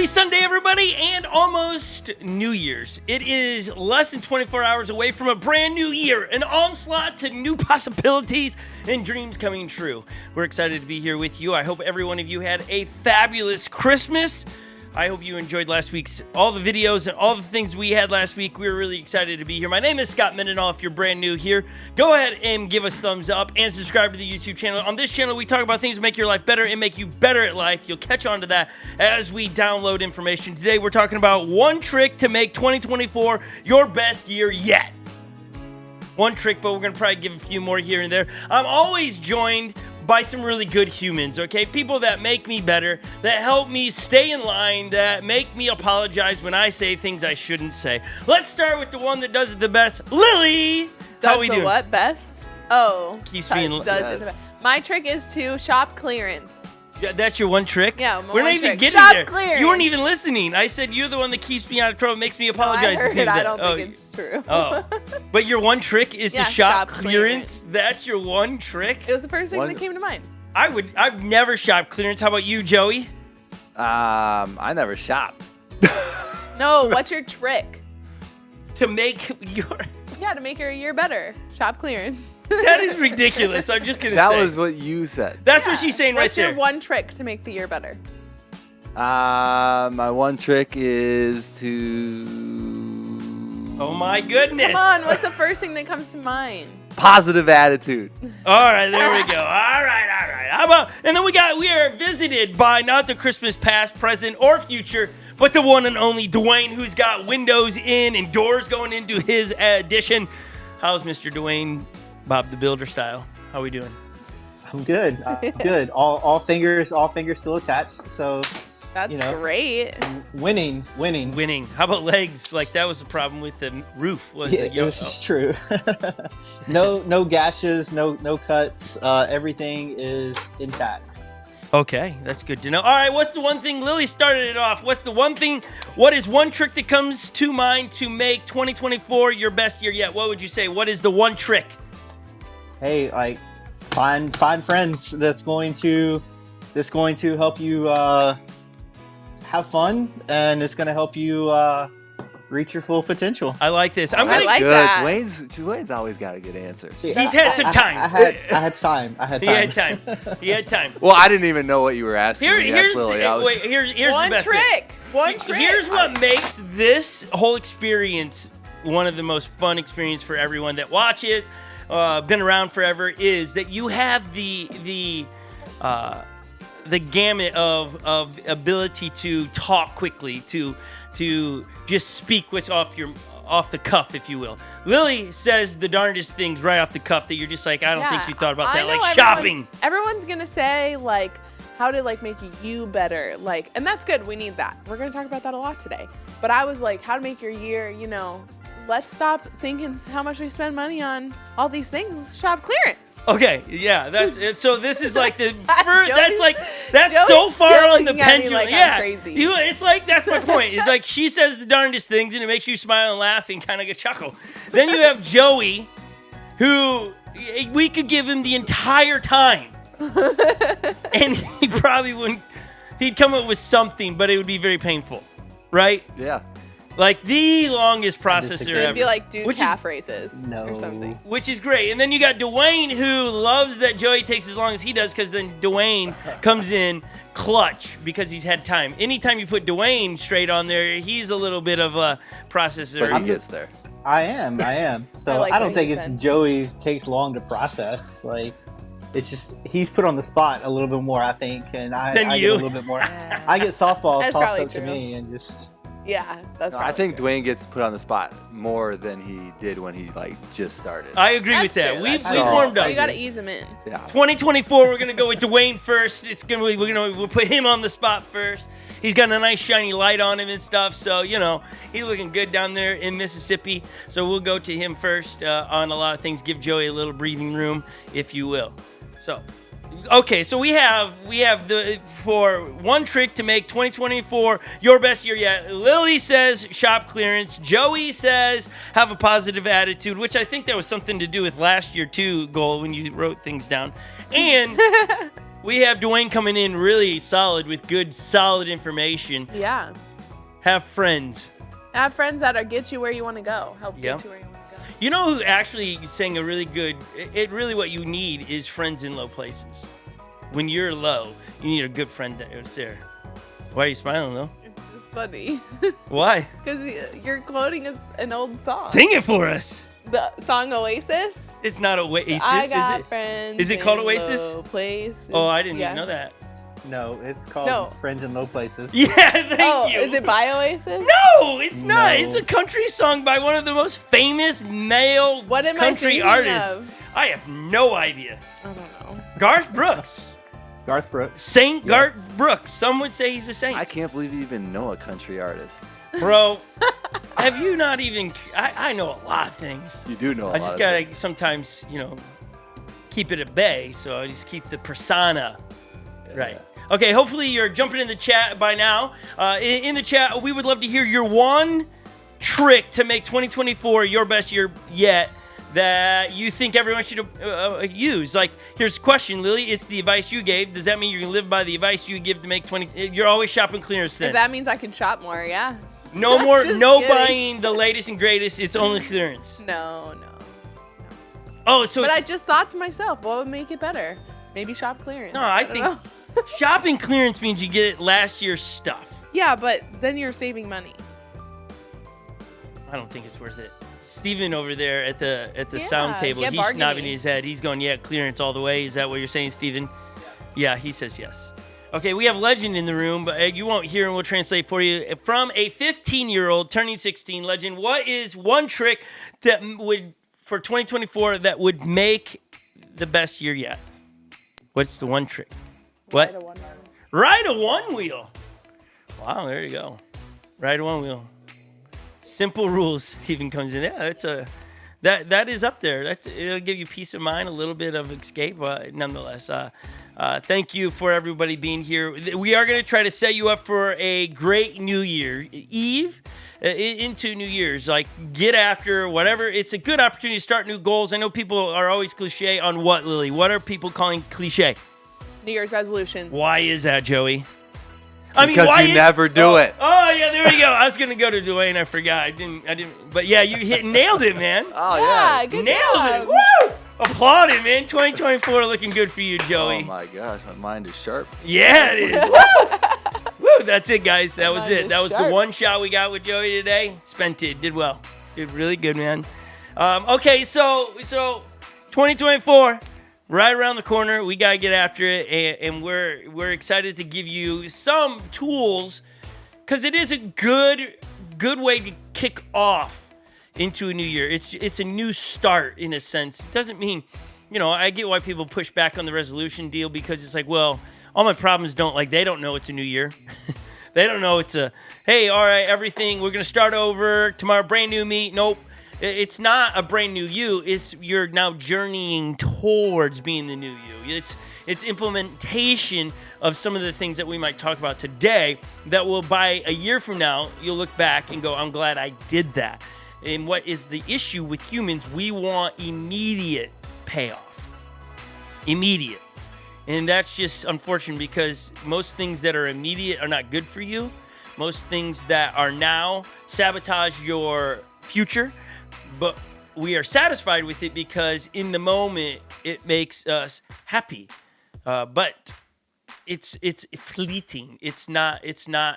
Happy Sunday, everybody, and almost New Year's. It is less than 24 hours away from a brand new year, an onslaught to new possibilities and dreams coming true. We're excited to be here with you. I hope every one of you had a fabulous Christmas. I hope you enjoyed last week's, all the videos and all the things we had last week. We were really excited to be here. My name is Scott Mendenhall. If you're brand new here, go ahead and give us thumbs up and subscribe to the YouTube channel. On this channel, we talk about things that make your life better and make you better at life. You'll catch on to that as we download information. Today, we're talking about one trick to make 2024 your best year yet. One trick, but we're going to probably give a few more here and there. I'm always joined by some really good humans, okay? People that make me better, that help me stay in line, that make me apologize when I say things I shouldn't say. Let's start with the one that does it the best, Lily. How we doing? What best? Oh, keeps being does it the best. My trick is to shop clearance. Yeah, that's your one trick? Yeah, we're not even getting shop there. Clearance. You weren't even listening. I said you're the one that keeps me out of trouble, makes me apologize. No, I heard it. I don't think it's true. Oh, but your one trick is to shop clearance. That's your one trick. It was the first thing that came to mind. I've never shopped clearance. How about you, Joey? I never shopped. No, what's your trick? To make your year better. Shop clearance. That is ridiculous. I'm just gonna say. That was what you said. That's what she's saying right there. What's your one trick to make the year better? My one trick is to... Oh my goodness. Come on, what's the first thing that comes to mind? Positive attitude. All right, there we go. All right. How about, and then we are visited by not the Christmas past, present, or future, but the one and only Dwayne, who's got windows in and doors going into his addition. How's Mr. Dwayne, Bob the Builder style? How we doing? I'm good. Good. All fingers still attached. So that's great. Winning. How about legs? Like that was the problem with the roof. This is true. No gashes, no cuts. Everything is intact. Okay, that's good to know. All right, what's the one thing? Lily started it off. What's the one thing? What is one trick that comes to mind to make 2024 your best year yet? What would you say? What is the one trick? Hey, like find friends that's going to help you have fun, and it's going to help you reach your full potential. I like this. I like that. Dwayne's always got a good answer. See, he's had some time. I had time. He had time. Well, I didn't even know what you were asking. Here's Lily. here's one the best trick. Bit. One trick. Here's what makes this whole experience one of the most fun experiences for everyone that watches. Been around forever. Is that you have the gamut of ability to talk quickly, to just speak what's off the cuff, if you will. Lily says the darndest things right off the cuff that you're just like, I don't think you thought about that, like shopping. Everyone's gonna say like how to like make you better, like, and that's good. We need that. We're gonna talk about that a lot today. But I was like, how to make your year, let's stop thinking how much we spend money on all these things. Shop clearance. Okay, yeah, that's it. So this is like the Joey's that's so far on the pendulum. Like yeah, I'm crazy. It's like that's my point. It's like she says the darndest things and it makes you smile and laugh and kind of get chuckle. Then you have Joey, who we could give him the entire time, and he probably wouldn't. He'd come up with something, but it would be very painful, right? Yeah. Like the longest processor ever. It'd be like calf races or something. Which is great. And then you got Dwayne, who loves that Joey takes as long as he does, because then Dwayne comes in clutch because he's had time. Anytime you put Dwayne straight on there, he's a little bit of a processor. But he gets there. I am. So I don't think it's Joey's takes long to process. Like, it's just he's put on the spot a little bit more, I think, and I get a little bit more. I get softballs tossed up to me and just... Yeah, that's right. I think Dwayne gets put on the spot more than he did when he just started. I agree with that. We've warmed up. You got to ease him in. Yeah. 2024, we're gonna go with Dwayne first. We'll put him on the spot first. He's got a nice shiny light on him and stuff, so he's looking good down there in Mississippi. So we'll go to him first on a lot of things. Give Joey a little breathing room, if you will. So. Okay, so we have for one trick to make 2024 your best year yet. Lily says shop clearance. Joey says have a positive attitude, which I think that was something to do with last year too, goal when you wrote things down. And We have Dwayne coming in really solid with good, solid information. Yeah. Have friends. Have friends that get you where you want to go. Help get you where you want to go. You know who actually sang a really good, really what you need is friends in low places. When you're low, you need a good friend that's there. Why are you smiling, though? It's just funny. Why? Because you're quoting an old song. Sing it for us. The song Oasis? It's not Oasis, I got is it? Friends Is it called in Oasis? Low places. Oh, I didn't even know that. No, it's called Friends in Low Places. Yeah, thank you. Is it by Oasis? No, it's not. No. It's a country song by one of the most famous male country artists. Of? I have no idea. I don't know. Garth Brooks. Garth Brooks. Saint Garth Brooks. Some would say he's a saint. I can't believe you even know a country artist. Bro, have you not even... I know a lot of things. You do know a lot I just of got to things. sometimes, keep it at bay, so I just keep the persona right. Okay, hopefully you're jumping in the chat by now. In the chat, we would love to hear your one trick to make 2024 your best year yet that you think everyone should use. Like, here's a question, Lily. It's the advice you gave. Does that mean you're going to live by the advice you give to make 20... You're always shopping clearance then. If that means I can shop more, yeah. No more, no kidding. buying the latest and greatest. It's only clearance. No. Oh, so But I just thought to myself, what would make it better? Maybe shop clearance. No, I don't think know. shopping clearance means you get last year's stuff. Yeah, but then you're saving money. I don't think it's worth it. Steven over there at the Yeah, sound table, get he's bargaining. nodding his head. He's going, yeah, clearance all the way. Is that what you're saying, Steven? Yeah, he says yes. Okay, we have Legend in the room, but you won't hear and we'll translate for you. From a 15-year-old turning 16, Legend, what is one trick that would, for 2024, that would make the best year yet? What's the one trick? What? Ride a one wheel. Wow, there you go. Ride a one wheel. Simple rules. Steven comes in. Yeah, that is up there. It'll give you peace of mind, a little bit of escape, nonetheless. Thank you for everybody being here. We are going to try to set you up for a great New Year Eve into New Year's. Like, get after whatever. It's a good opportunity to start new goals. I know people are always cliche on what, Lily? What are people calling cliche? New Year's resolutions. Why is that, Joey? Because you never do it. Oh, yeah, there we go. I was going to go to Dwayne. I forgot. I didn't. But, yeah, you nailed it, man. Oh, Yeah, yeah. good Nailed job. it. Woo! Applaud it, man. 2024 looking good for you, Joey. Oh, my gosh. My mind is sharp. Yeah, it is. Woo! Woo! That's it, guys. That was Mind it. is That was the sharp. one shot we got with Joey today. Spent it. Did well. Did really good, man. Okay, so 2024, right around the corner. We got to get after it, and we're excited to give you some tools because it is a good way to kick off into a new year. It's a new start in a sense. It doesn't mean, I get why people push back on the resolution deal because it's like, well, all my problems they don't know it's a new year. They don't know it's hey, all right, everything, we're going to start over tomorrow, brand new me. Nope. It's not a brand new you. You're now journeying towards being the new you. It's implementation of some of the things that we might talk about today that will, by a year from now, you'll look back and go, I'm glad I did that. And what is the issue with humans? We want immediate payoff. Immediate. And that's just unfortunate because most things that are immediate are not good for you. Most things that are now sabotage your future. But we are satisfied with it because in the moment it makes us happy. But it's fleeting. It's not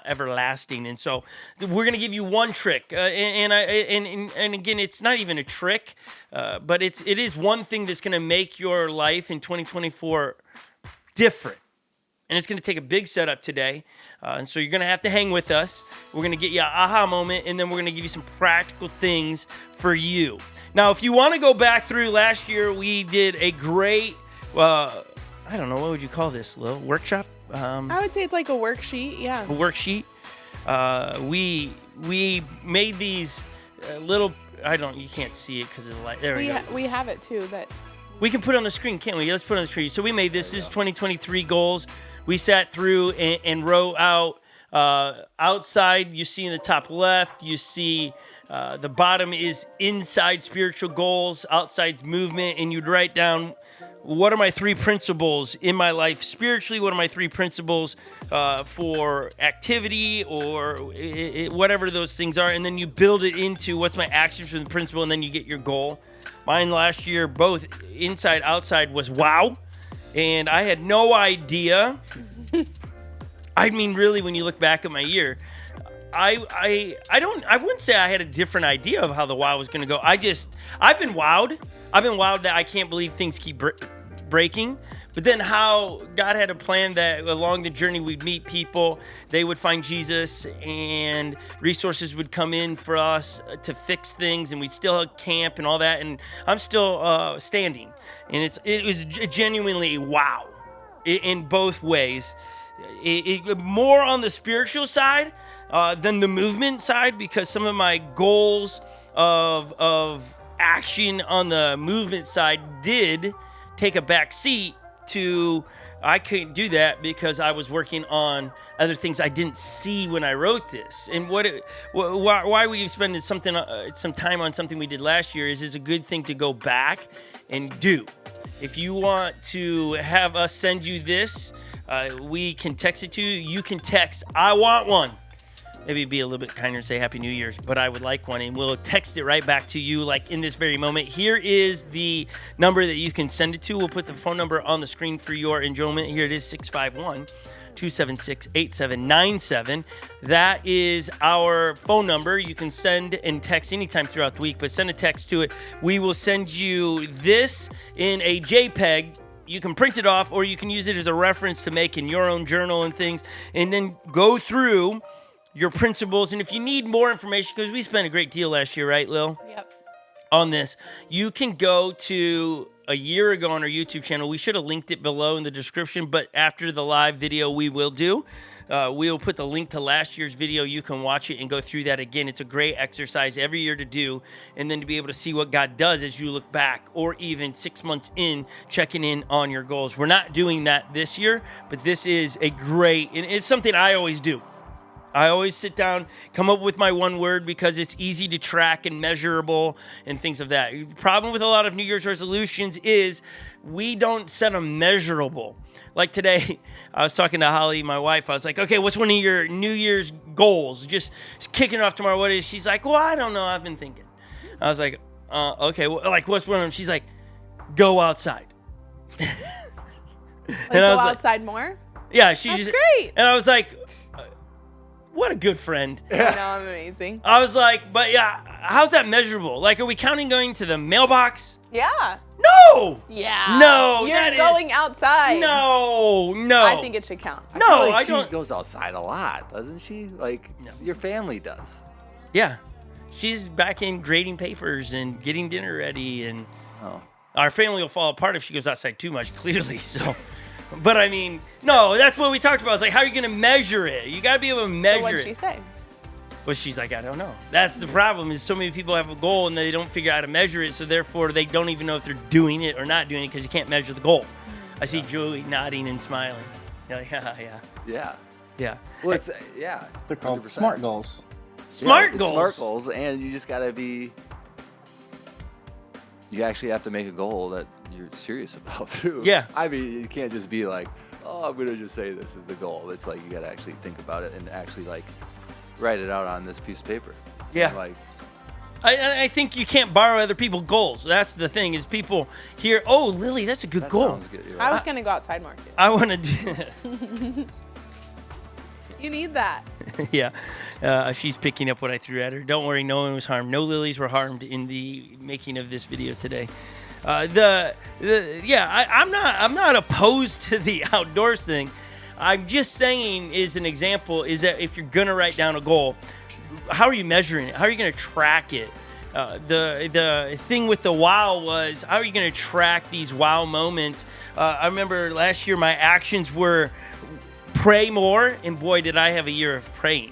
everlasting. And so we're gonna give you one trick. And again, it's not even a trick, but it is one thing that's gonna make your life in 2024 different. And it's going to take a big setup today. And so you're going to have to hang with us. We're going to get you an aha moment, and then we're going to give you some practical things for you. Now, if you want to go back through last year, we did a great, I don't know, what would you call this, Lil? Workshop? I would say it's like a worksheet, yeah. A worksheet. We made these little, you can't see it because of the light. There we go. We have it too. We can put it on the screen, can't we? Let's put it on the screen. So we made this. This is 2023 goals. We sat through and wrote out outside. You see in the top left, you see the bottom is inside spiritual goals, outside's movement, and you'd write down what are my 3 principles in my life spiritually? What are my 3 principles for activity or whatever those things are? And then you build it into what's my actions from the principle, and then you get your goal. Mine last year, both inside, outside, was wow. And I had no idea. I mean, really, when you look back at my year, I wouldn't say I had a different idea of how the wow was going to go. I've been wowed. I've been wowed that I can't believe things keep breaking. But then how God had a plan that along the journey we'd meet people, they would find Jesus, and resources would come in for us to fix things, and we still had camp and all that, and I'm still standing. And it was genuinely a wow in both ways. More on the spiritual side than the movement side, because some of my goals of action on the movement side did take a back seat to I couldn't do that because I was working on other things I didn't see when I wrote this. And why we spend some time on something we did last year is a good thing to go back and do. If you want to have us send you this, we can text it to you. You can text, I want one. Maybe be a little bit kinder and say Happy New Year's, but I would like one, and we'll text it right back to you like in this very moment. Here is the number that you can send it to. We'll put the phone number on the screen for your enjoyment. Here it is, 651-276-8797. That is our phone number. You can send and text anytime throughout the week, but send a text to it. We will send you this in a JPEG. You can print it off, or you can use it as a reference to make in your own journal and things, and then go through your principles. And if you need more information, because we spent a great deal last year, right, Lil? Yep. On this, you can go to a year ago on our YouTube channel. We should have linked it below in the description, but after the live video, we will do. We'll put the link to last year's video. You can watch it and go through that again. It's a great exercise every year to do, and then to be able to see what God does as you look back, or even 6 months in, checking in on your goals. We're not doing that this year, but this is and it's something I always do. I always sit down, come up with my one word, because it's easy to track and measurable and things of that. The problem with a lot of New Year's resolutions is we don't set them measurable. Like today, I was talking to Holly, my wife. I was like, okay, what's one of your New Year's goals? Just kicking it off tomorrow. What is? She's like, well, I don't know. I've been thinking. I was like, okay, what's one of them? She's like, go outside. Go outside more? Yeah, That's great. And I was like, what a good friend. I know, I'm amazing. I was like, but yeah, how's that measurable? Like, are we counting going to the mailbox? Yeah. No. Yeah. No. You're going outside. No. I think it should count. I don't. She goes outside a lot, doesn't she? Like, no. Your family does. Yeah. She's back in grading papers and getting dinner ready, and our family will fall apart if she goes outside too much, clearly, so... But I mean, no, that's what we talked about. It's like, how are you going to measure it? You got to be able to measure it. What did she say? Well, she's like, I don't know. That's the problem, is so many people have a goal and they don't figure out how to measure it, so therefore they don't even know if they're doing it or not doing it, because you can't measure the goal. I see Joey nodding and smiling. You're like, Yeah. Well, they're called 100%. Smart goals. Smart goals. Smart goals, and you just got to be... You actually have to make a goal that you're serious about, too. Yeah. I mean, you can't just be like, oh, I'm going to just say this is the goal. It's like you got to actually think about it and actually, like, write it out on this piece of paper. Yeah. And, like, I think you can't borrow other people's goals. That's the thing, is people hear, oh, Lily, that's a good goal. Sounds good. I was going to go outside more, too. I want to do You need that. Yeah. She's picking up what I threw at her. Don't worry, no one was harmed. No lilies were harmed in the making of this video today. I'm not opposed to the outdoors thing. I'm just saying, is an example, is that if you're going to write down a goal, how are you measuring it? How are you going to track it? The thing with the wow was, how are you going to track these wow moments? I remember last year my actions were pray more, and boy, did I have a year of praying,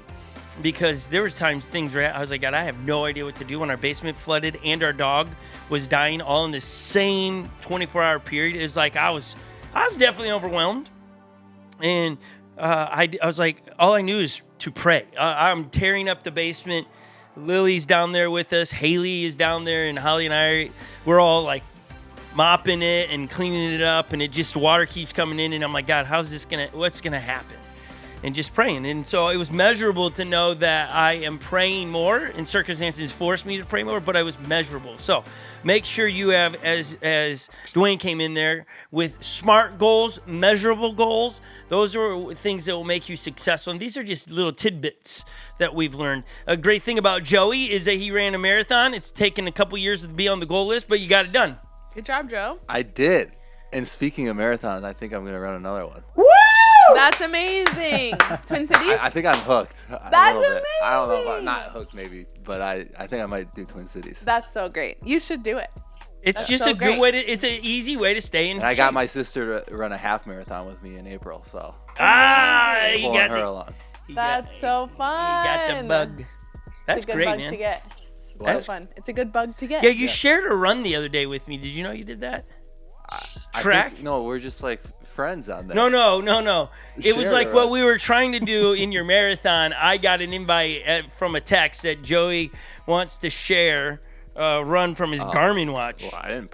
because there was times things where I was like, God, I have no idea what to do when our basement flooded and our dog was dying all in the same 24-hour period. It was like I was definitely overwhelmed, and I was like, all I knew is to pray. I'm tearing up the basement. Lily's down there with us. Haley is down there, and Holly and we're all like mopping it and cleaning it up, and it just water keeps coming in, and I'm like, God, what's gonna happen? And just praying. And so it was measurable to know that I am praying more, and circumstances forced me to pray more, but I was measurable. So make sure you have, as Dwayne came in there, with SMART goals, measurable goals. Those are things that will make you successful. And these are just little tidbits that we've learned. A great thing about Joey is that he ran a marathon. It's taken a couple years to be on the goal list, but you got it done. Good job, Joe. I did. And speaking of marathons, I think I'm going to run another one. Woo! That's amazing. Twin Cities? I think I'm hooked. That's amazing. I don't know about not hooked maybe, but I think I might do Twin Cities. That's so great. You should do it. It's just a good way to, it's an easy way to stay in And I got my sister to run a half marathon with me in April, so. You got her along. That's so fun. You got the bug. That's it's a good great, bug man. To get. What? So fun. It's a good bug to get. Yeah, you shared a run the other day with me. Did you know you did that? Track? No, we're just like friends on there. No. It was Share like a what run. we were trying to do in your marathon. I got an invite from a text that Joey wants to share a run from his Garmin watch. Well, I didn't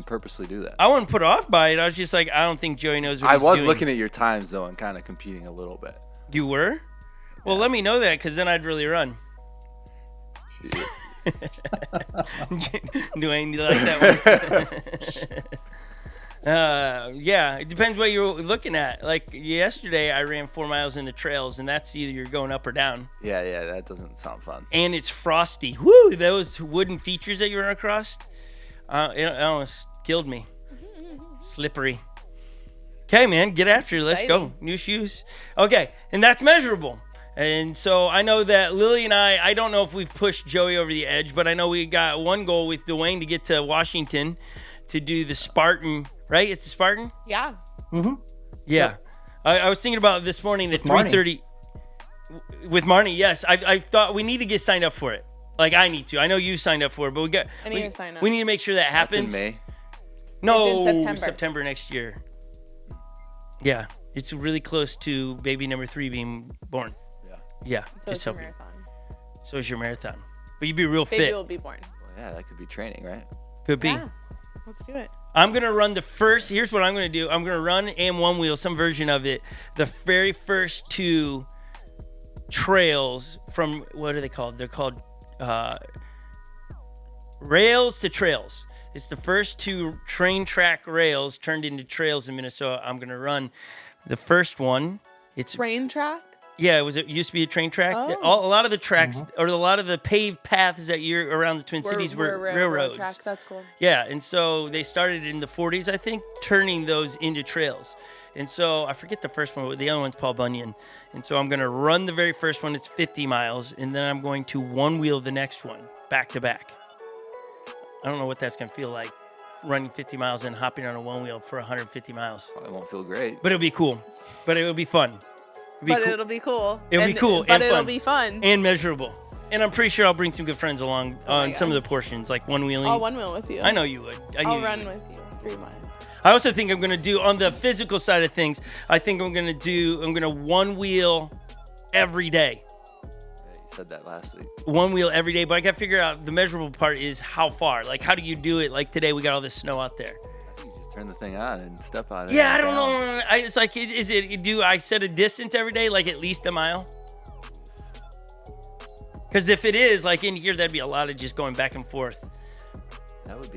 purposely do that. I wasn't put off by it. I was just like, I don't think Joey knows what I he's was doing. looking at your times though and kind of competing a little bit. You were? Well, let me know that, because then I'd really run. Dwayne, you like that one? Yeah, it depends what you're looking at. Like yesterday, I ran 4 miles in the trails, and that's either you're going up or down. Yeah, that doesn't sound fun. And it's frosty. Woo! Those wooden features that you run across, it almost killed me. Slippery. Okay, man, get after it. Let's go. New shoes. Okay, and that's measurable. And so I know that Lily and I don't know if we've pushed Joey over the edge, but I know we got one goal with Dwayne to get to Washington to do the Spartan, right? It's the Spartan? Yeah. Mm-hmm. Yeah. Yep. I was thinking about it this morning at 3:30 with Marnie. Yes, I thought we need to get signed up for it. Like I need to. I know you signed up for it, but I need to sign up. We need to make sure that happens. That's in May? No, it's in September next year. Yeah, it's really close to baby number 3 being born. Yeah, so just help you. So is your marathon. But you'd be real fit. Baby will be born. Well, yeah, that could be training, right? Could be. Yeah. Let's do it. I'm going to run the first. Here's what I'm going to do. I'm going to run and one wheel, some version of it. The very first 2 trails from, what are they called? They're called rails to trails. It's the first 2 train track rails turned into trails in Minnesota. I'm going to run the first one. It's train track? Yeah, it used to be a train track. A lot of the tracks, or a lot of the paved paths that you're around the Twin Cities were railroads. Tracks. That's cool. Yeah, and so they started in the 40s, I think, turning those into trails. And so I forget the first one, but the other one's Paul Bunyan. And so I'm going to run the very first one. It's 50 miles, and then I'm going to one wheel the next one, back to back. I don't know what that's going to feel like, running 50 miles and hopping on a one wheel for 150 miles. Probably won't feel great. But it'll be cool. But it'll be fun. It'll be cool. It'll be cool. But and it'll fun. be fun. And measurable. And I'm pretty sure I'll bring some good friends along on some of the portions, like one wheeling. I'll one wheel with you. I know you would. I'll run with you 3 miles. I also think I'm going to do, on the physical side of things, I think I'm going to one wheel every day. Yeah, you said that last week. One wheel every day, but I got to figure out the measurable part is how far. Like, how do you do it? Like today, we got all this snow out there. Turn the thing on and step on it. Yeah, I don't know. It's like, do I set a distance every day, like at least a mile? Because if it is, like in here, that'd be a lot of just going back and forth. That'd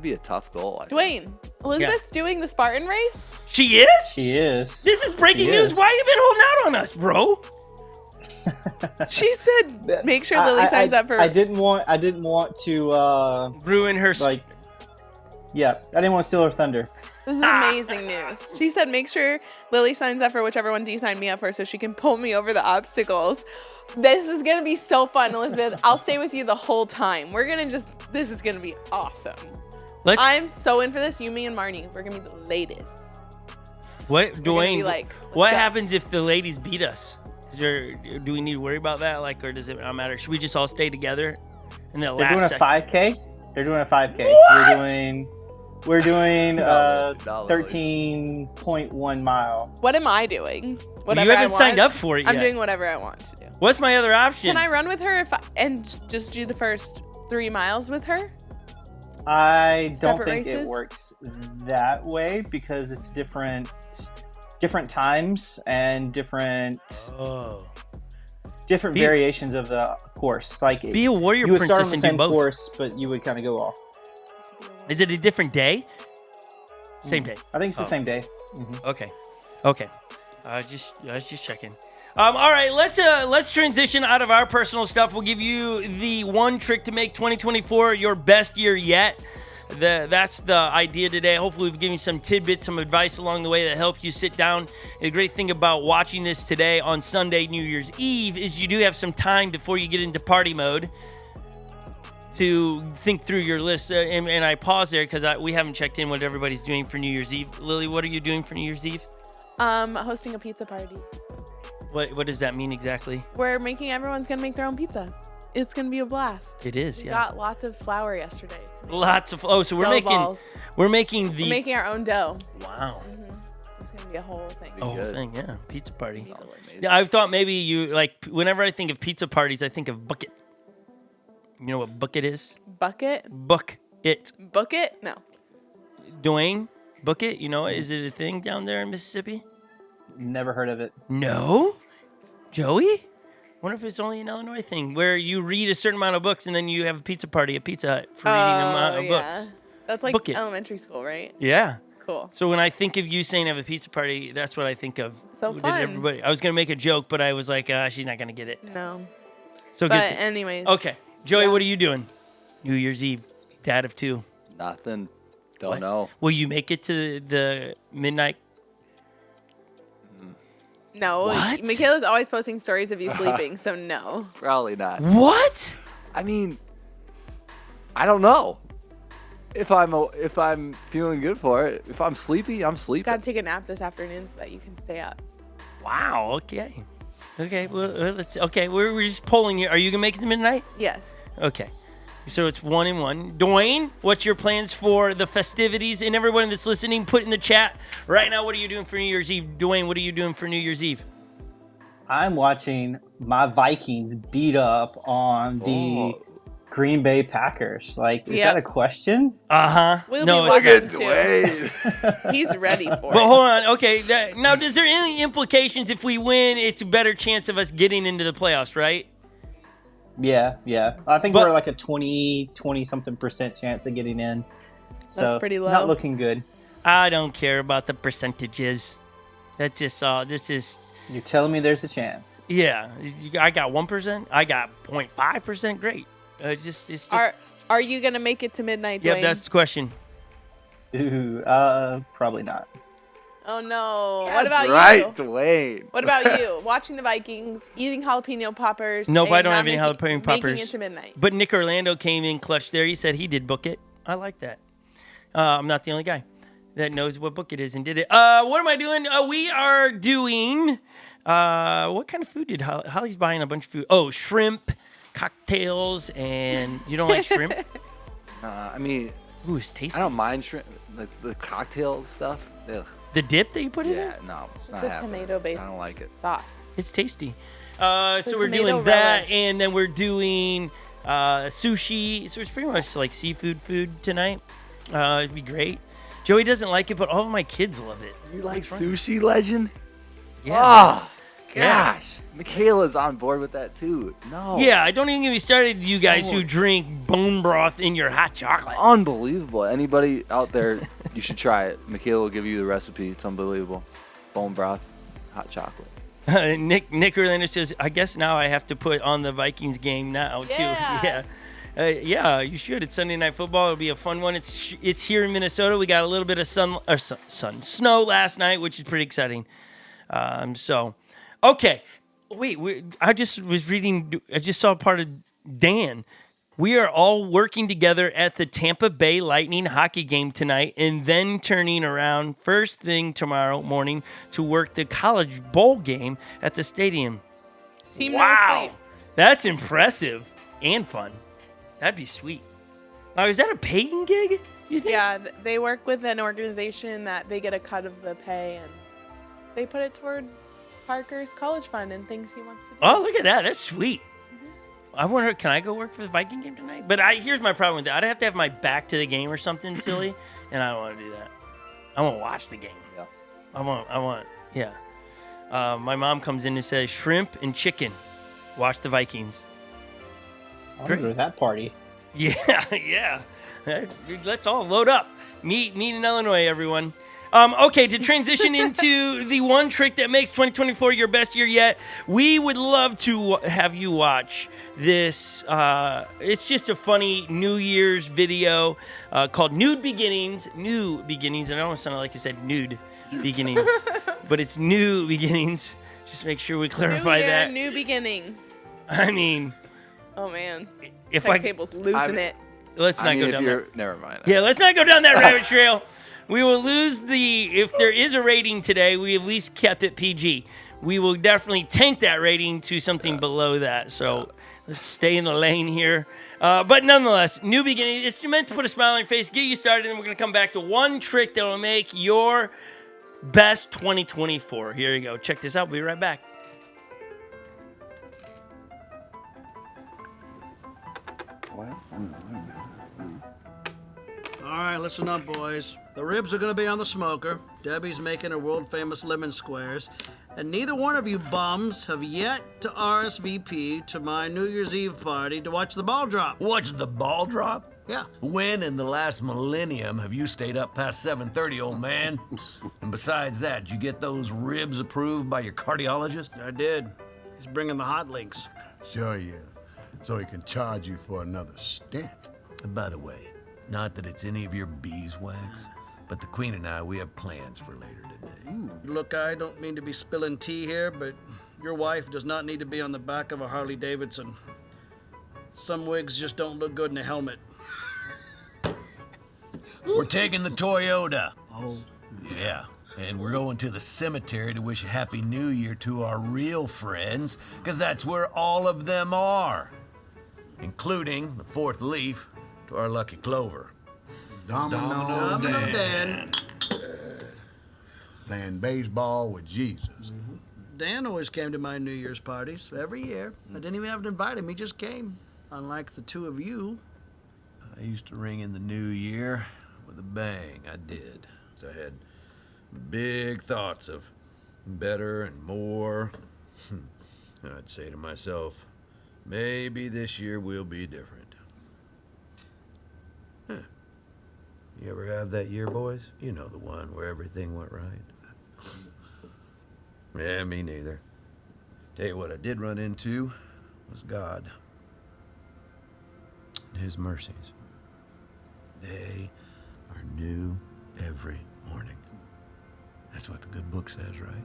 be a tough goal, I think. Dwayne, Elizabeth's doing the Spartan race? She is? She is. This is breaking news. Why you been holding out on us, bro? She said make sure Lily signs up for I didn't want to ruin her Yeah, I didn't want to steal her thunder. This is amazing news. She said, make sure Lily signs up for whichever one D signed me up for so she can pull me over the obstacles. This is going to be so fun, Elizabeth. I'll stay with you the whole time. This is going to be awesome. I'm so in for this. You, me, and Marnie. We're going to be the latest. What, Dwayne, what go. happens if the ladies beat us? Do we need to worry about that? Or does it not matter? Should we just all stay together? And They're doing a 5K? They're doing a 5K. What? We're doing 13.1 mile. What am I doing? Whatever you haven't signed up for it yet. I'm doing whatever I want to do. What's my other option? Can I run with her and just do the first 3 miles with her? I don't Separate think races? it works that way because it's different times and different variations of the course. Like be a warrior you would start on princess the and same do both. course, but you would kind of go off. Is it a different day? Same day. I think it's the same day. Okay. I was just checking. All right, let's transition out of our personal stuff. We'll give you the one trick to make 2024 your best year yet. That's the idea today. Hopefully we've given you some tidbits, some advice along the way that helped you sit down. And the great thing about watching this today on Sunday, New Year's Eve, is you do have some time before you get into party mode to think through your list. And I pause there because we haven't checked in what everybody's doing for New Year's Eve. Lily, what are you doing for New Year's Eve? Hosting a pizza party. What does that mean exactly? Everyone's going to make their own pizza. It's going to be a blast. It is, We yeah. got lots of flour yesterday. So we're making balls. we're making We're making our own dough. wow. It's going to be a whole thing. A whole good. thing, yeah. Pizza party. Sounds amazing. Yeah, I thought maybe you like whenever I think of pizza parties, I think of bucket. You know what bucket is? Bucket? Book it. Book it? No. Dwayne, book it. You know, is it a thing down there in Mississippi? Never heard of it. No. Joey? Wonder if it's only an Illinois thing where you read a certain amount of books and then you have a pizza party at Pizza Hut for reading an amount of books. That's like Book it. elementary school, right? Yeah. Cool. So when I think of you saying have a pizza party, that's what I think of. So Did fun. everybody? I was gonna make a joke, but I was like, she's not gonna get it. No. So But good. anyways. Okay, Joey, Yeah. what are you doing? New Year's Eve, dad of two. Nothing. Don't What? know. Will you make it to the midnight? No. What? Michaela's always posting stories of you sleeping, so no. Probably not. What? I mean, I don't know. If I'm feeling good for it, if I'm sleepy, I'm sleeping. Gotta take a nap this afternoon so that you can stay up. Wow. Okay. Okay. Well, let's. Okay. We're just polling here. Are you gonna make it to midnight? Yes. Okay. So it's 1-1. Dwayne, what's your plans for the festivities? And everyone that's listening, put in the chat right now. What are you doing for New Year's Eve? Dwayne, what are you doing for New Year's Eve? I'm watching my Vikings beat up on the Green Bay Packers. Like, is that a question? We'll No, be Look at looking too. Dwayne. He's ready for But it. hold on. Okay. Now, does there any implications if we win? It's a better chance of us getting into the playoffs, right? Yeah. I think we're like a 20-something% chance of getting in. So That's pretty low. Not looking good. I don't care about the percentages. That's just this is. You're telling me there's a chance. Yeah, I got 1%. I got 0.5%. Great. It's Are you gonna make it to midnight, Dwayne? Yep, that's the question. Ooh, probably not. Oh no. That's What about right, you? Dwayne. What about you? Watching the Vikings, eating jalapeno poppers. Nope, I and don't not have any jalapeno poppers. Making it to midnight. But Nick Orlando came in clutch there. He said he did book it. I like that. I'm not the only guy that knows what book it is and did it. What am I doing? We are doing. What kind of food did Holly's buying? A bunch of food. Oh, shrimp, cocktails, and you don't like shrimp? I mean, Ooh, it's tasty. I don't mind shrimp, like the cocktail stuff. Ugh. The dip that you put it Yeah, in? no, it's It's not a happening. tomato-based I don't like it. sauce. It's tasty. So we're tomato doing that, relish. and then we're doing sushi. So it's pretty much like seafood food tonight. It'd be great. Joey doesn't like it, but all of my kids love it. You like What's wrong? sushi, legend? Yeah. Oh, Yeah. gosh. Michaela's on board with that too. No. Yeah, don't even get me started, you guys who drink bone broth in your hot chocolate. Unbelievable. Anybody out there, you should try it. Michaela will give you the recipe. It's unbelievable. Bone broth, hot chocolate. Nick Orlando says, I guess now I have to put on the Vikings game now, too. Yeah. Yeah, you should. It's Sunday Night Football. It'll be a fun one. It's here in Minnesota. We got a little bit of snow last night, which is pretty exciting. Okay. Wait, I just saw a part of Dan. We are all working together at the Tampa Bay Lightning hockey game tonight and then turning around first thing tomorrow morning to work the college bowl game at the stadium. Team Wow. No Sleep. That's impressive and fun. That'd be sweet. Now, is that a paying gig, you think? Yeah, they work with an organization that they get a cut of the pay and they put it towards Parker's college fund and things he wants to do. Oh, look at that. That's sweet. I wonder, can I go work for the Viking game tonight? But here's my problem with that. I'd have to have my back to the game or something silly, and I don't want to do that. I want to watch the game. Yeah. Yeah. My mom comes in and says, shrimp and chicken. Watch the Vikings. I want to go to that party. Yeah. Let's all load up. Meet in Illinois, everyone. Okay, to transition into the one trick that makes 2024 your best year yet, we would love to have you watch this. It's just a funny New Year's video called Nude Beginnings. New Beginnings. And I almost sounded like I said nude beginnings, but it's New Beginnings. Just make sure we clarify New year, that. New beginnings. I mean, oh man, if table's losing it. Let's not go down that. Never mind. Yeah, let's not go down that rabbit trail. We will lose if there is a rating today, we at least kept it PG. We will definitely tank that rating to something below that. So let's stay in the lane here. But nonetheless, New Beginning, it's meant to put a smile on your face, get you started, and we're going to come back to one trick that will make your best 2024. Here you go. Check this out. We'll be right back. All right, listen up, boys. The ribs are gonna be on the smoker. Debbie's making her world-famous lemon squares. And neither one of you bums have yet to RSVP to my New Year's Eve party to watch the ball drop. Watch the ball drop? Yeah. When in the last millennium have you stayed up past 7:30, old man? And besides that, did you get those ribs approved by your cardiologist? I did. He's bringing the hot links. Sure, yeah. So he can charge you for another stint. And by the way, not that it's any of your beeswax, but the Queen and I, we have plans for later today. Look, I don't mean to be spilling tea here, but your wife does not need to be on the back of a Harley Davidson. Some wigs just don't look good in a helmet. We're taking the Toyota. Oh. Yeah, and we're going to the cemetery to wish a Happy New Year to our real friends, because that's where all of them are, including the fourth leaf to our lucky Clover. Domino Dan. Playing baseball with Jesus. Dan always came to my New Year's parties every year. I didn't even have to invite him, he just came. Unlike the two of you. I used to ring in the new year with a bang, I did. I had big thoughts of better and more. I'd say to myself, maybe this year will be different. Huh. You ever have that year, boys? You know, the one where everything went right. Yeah, me neither. Tell you what I did run into was God. His mercies. They are new every morning. That's what the good book says, right?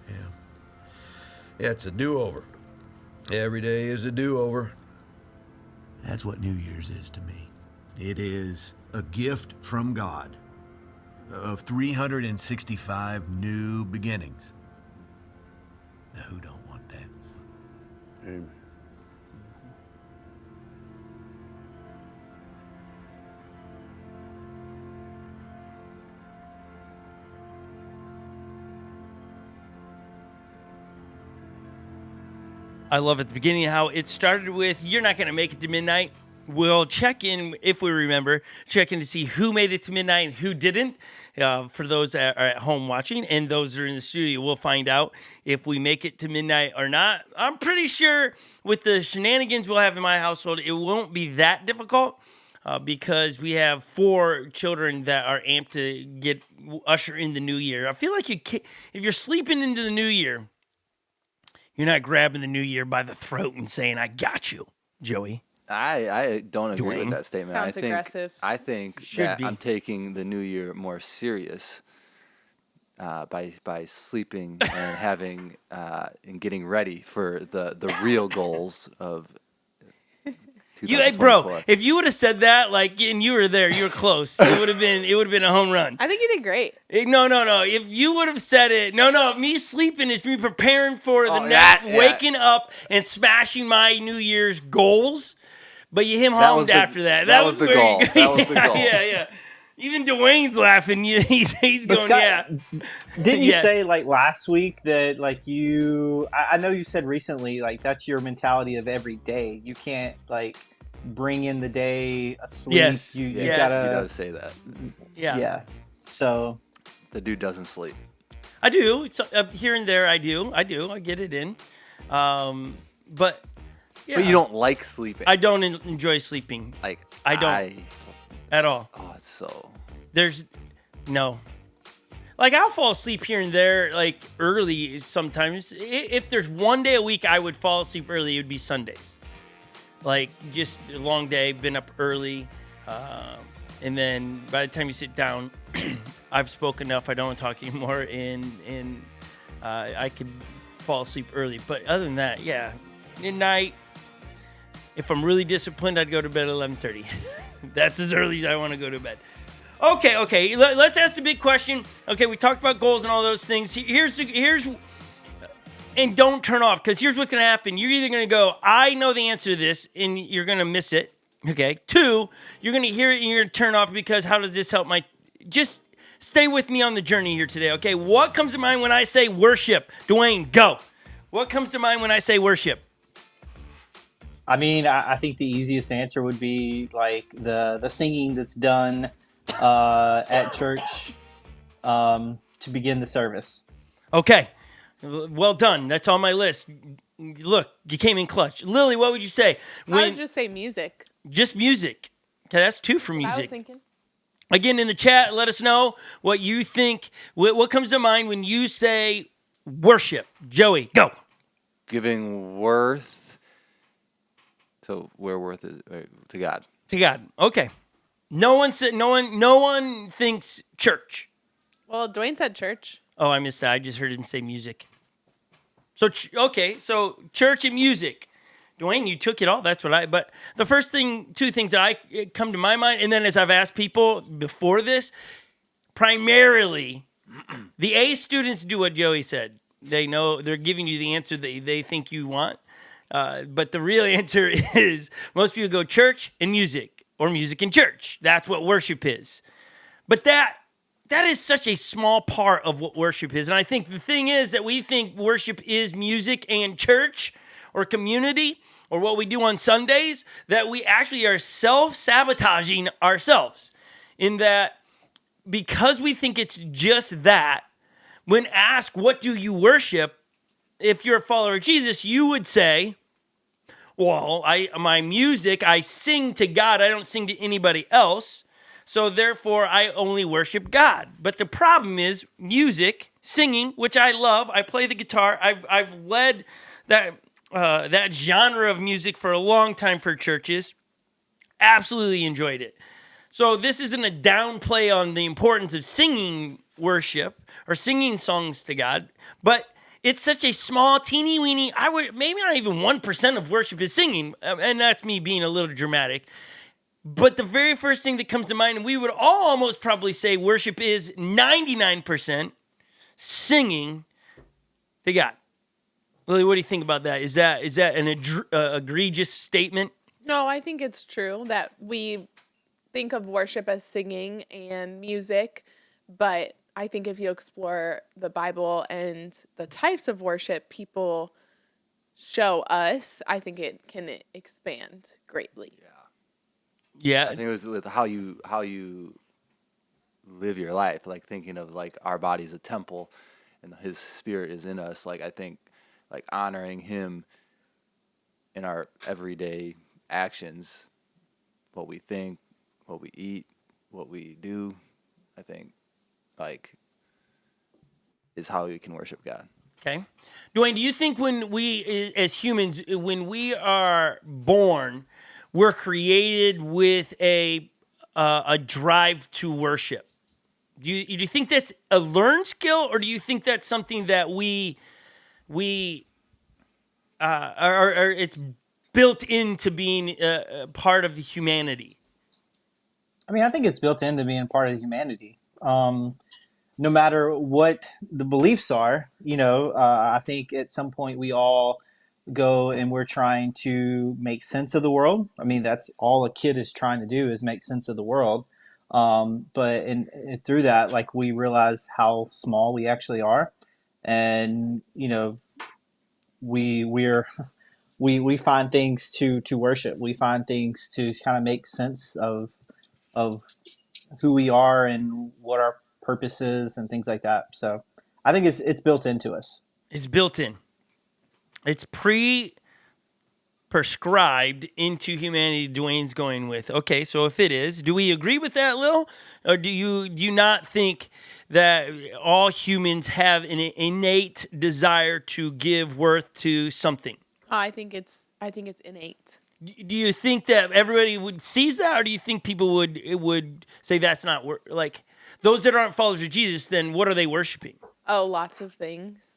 Yeah, it's a do-over. Every day is a do-over. That's what New Year's is to me. It is a gift from God of 365 new beginnings. Now, who don't want that? Amen. I love at the beginning how it started with, you're not going to make it to midnight. We'll check in, if we remember, check in to see who made it to midnight and who didn't. For those that are at home watching and those that are in the studio, we'll find out if we make it to midnight or not. I'm pretty sure with the shenanigans we'll have in my household, it won't be that difficult because we have 4 children that are amped to usher in the new year. I feel like if you're sleeping into the new year, you're not grabbing the new year by the throat and saying, I got you, Joey. I don't agree with that statement. Sounds aggressive. I think that I'm taking the new year more serious by sleeping and having and getting ready for the real goals of 2024. Bro, if you would have said that, and you were there, you were close. It would have been a home run. I think you did great. No. If you would have said it, me sleeping is me preparing for the waking up and smashing my New Year's goals. But you him-homed after that. That was the goal. That was the goal. Yeah. Even Dwayne's laughing. He's But going, Scott, yeah. Didn't you Yes. say like last week that like I know you said recently like that's your mentality of every day. You can't like bring in the day asleep. Yes. You Yes. gotta. He does say that. Yeah. Yeah. So The dude doesn't sleep. I do. It's, here and there, I do. I get it in. But yeah. But you don't like sleeping. I don't enjoy sleeping like. I don't. At all. Oh, it's so. There's no. Like, I'll fall asleep here and there, like, early sometimes. If there's one day a week I would fall asleep early, it would be Sundays. Like, just a long day, been up early. And then by the time you sit down, I've spoken enough. I don't want to talk anymore. And I could fall asleep early. But other than that, yeah. Midnight, if I'm really disciplined, I'd go to bed at 11:30. That's as early as I want to go to bed. Okay. Let's ask the big question. Okay, we talked about goals and all those things. Here's and don't turn off, because here's what's going to happen. You're either going to go, I know the answer to this, and you're going to miss it. Okay. 2, you're going to hear it and you're going to turn off because how does this help my... Just stay with me on the journey here today, okay? What comes to mind when I say worship? Dwayne, go. What comes to mind when I say worship? I mean, I think the easiest answer would be like the singing that's done at church to begin the service. Okay. Well done. That's on my list. Look, you came in clutch. Lily, what would you say? I would just say music. Just music. Okay, that's 2 for I music. was thinking. Again, in the chat, let us know what you think. What comes to mind when you say worship? Joey, go. Giving worth to where worth is to God. To God. Okay. No one thinks church. Well, Dwayne said church. Oh, I missed that. I just heard him say music. So church and music. Dwayne, you took it all. That's what but the first 2 things that come to my mind, and then as I've asked people before this, primarily the A students do what Joey said. They know they're giving you the answer that they think you want. But the real answer is most people go church and music, or music and church. That's what worship is. But that is such a small part of what worship is. And I think the thing is that we think worship is music and church or community or what we do on Sundays, that we actually are self-sabotaging ourselves in that because we think it's just that, when asked, what do you worship? If you're a follower of Jesus, you would say, well, my music, I sing to God. I don't sing to anybody else. So therefore, I only worship God. But the problem is music, singing, which I love. I play the guitar. I've led that genre of music for a long time for churches. Absolutely enjoyed it. So this isn't a downplay on the importance of singing worship or singing songs to God, but it's such a small, teeny weeny, maybe not even 1% of worship is singing, and that's me being a little dramatic. But the very first thing that comes to mind, and we would all almost probably say worship is 99% singing to God. Lily, what do you think about that? Is that an egregious statement? No, I think it's true that we think of worship as singing and music, but I think if you explore the Bible and the types of worship people show us, I think it can expand greatly. Yeah. I think it was with how you live your life, like thinking of like our body's a temple and his spirit is in us. Like I think like honoring him in our everyday actions, what we think, what we eat, what we do, I think like is how we can worship God. Okay. Dwayne, do you think when we, as humans, when we are born, we're created with a drive to worship? Do you think that's a learned skill, or do you think that's something that we are it's built into being a part of the humanity? I mean, I think it's built into being part of humanity. No matter what the beliefs are, I think at some point we all go and we're trying to make sense of the world. I mean, that's all a kid is trying to do, is make sense of the world. But through that, like, we realize how small we actually are, and we're we find things to worship. We find things to kind of make sense of who we are and what our purpose is and things like that. So I think it's built into us. It's built in. It's prescribed into humanity. Dwayne's going with. Okay, so if it is, do we agree with that, Lil? Or do you not think that all humans have an innate desire to give worth to something? I think it's innate. Do you think that everybody would sees that, or do you think people would say that's not like those that aren't followers of Jesus? Then what are they worshiping? Oh, lots of things.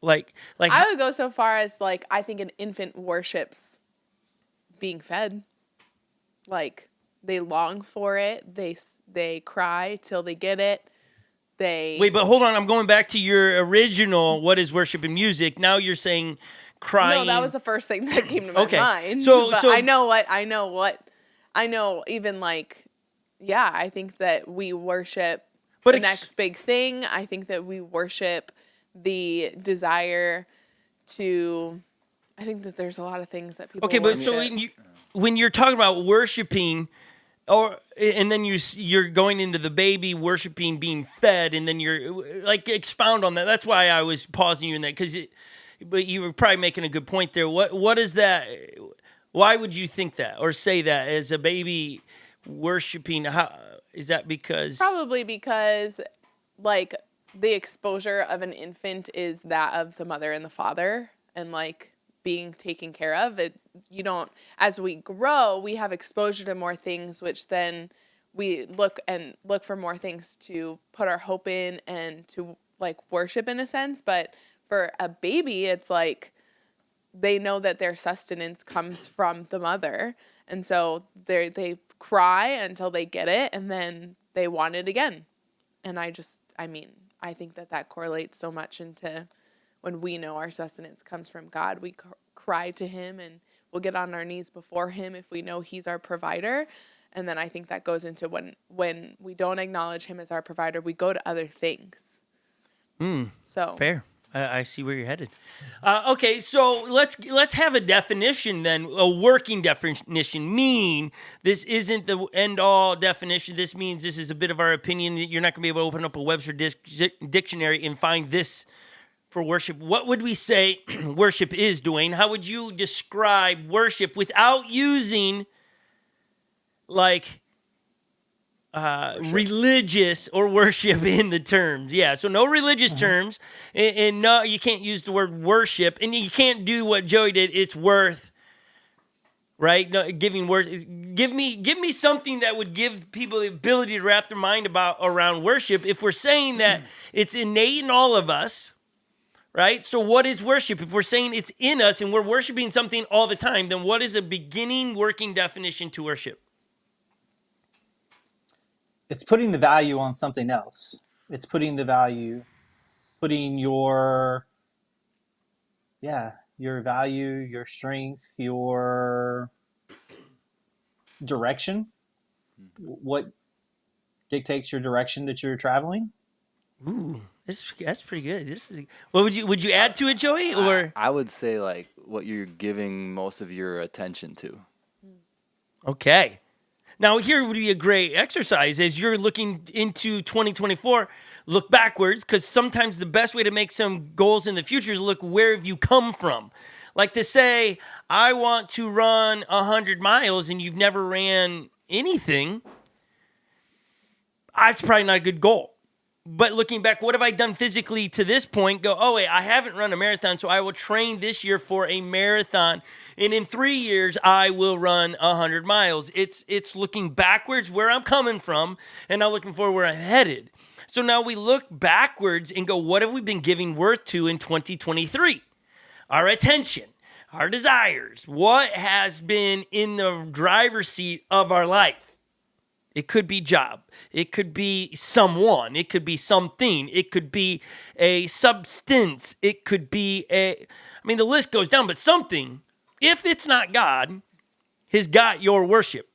Like I would go so far as like I think an infant worships being fed. Like they long for it. They cry till they get it. Wait, but hold on. I'm going back to your original. What is worship in music? Now you're saying crying. No, that was the first thing that came to my mind. So I know. Even like, yeah, I think that we worship the next big thing. I think that we worship the desire to. I think that there's a lot of things that people. Okay, but so when you're talking about worshiping, and then you're going into the baby worshiping being fed, and then you're like expound on that. That's why I was pausing you in that but you were probably making a good point there. What is that? Why would you think that or say that as a baby worshiping? How is that? Because probably because like the exposure of an infant is that of the mother and the father, and like being taken care of. As we grow, we have exposure to more things, which then we look for more things to put our hope in and to like worship in a sense. But for a baby, it's like they know that their sustenance comes from the mother. And so they cry until they get it, and then they want it again. And I think that correlates so much into when we know our sustenance comes from God. We cry to him, and we'll get on our knees before him if we know he's our provider. And then I think that goes into when we don't acknowledge him as our provider, we go to other things. So fair. I see where you're headed. Okay, so let's have a definition then, a working definition. Meaning this isn't the end-all definition. This means this is a bit of our opinion. You're not going to be able to open up a Webster dictionary and find this for worship. What would we say worship is, Dwayne? How would you describe worship without using like religious or worship in the terms? Yeah, so no religious terms, and no, you can't use the word worship, and you can't do what Joey did. It's worth, right? No, giving worth. Give me something that would give people the ability to wrap their mind around worship. If we're saying that it's innate in all of us, right? So what is worship? If we're saying it's in us and we're worshiping something all the time, then what is a beginning working definition to worship? It's putting the value on something else. It's putting your value, your strength, your direction. What dictates your direction that you're traveling? Ooh, that's pretty good. What would you add to it, Joey? Or I would say like what you're giving most of your attention to. Okay. Now, here would be a great exercise as you're looking into 2024. Look backwards, because sometimes the best way to make some goals in the future is look where have you come from. Like to say, I want to run 100 miles and you've never ran anything. That's probably not a good goal. But looking back, what have I done physically to this point? Go, oh, wait, I haven't run a marathon, so I will train this year for a marathon. And in 3 years, I will run 100 miles. It's looking backwards where I'm coming from and not looking forward where I'm headed. So now we look backwards and go, what have we been giving worth to in 2023? Our attention, our desires. What has been in the driver's seat of our life? It could be job. It could be someone. It could be something. It could be a substance. It could be the list goes down, but something, if it's not God, has got your worship.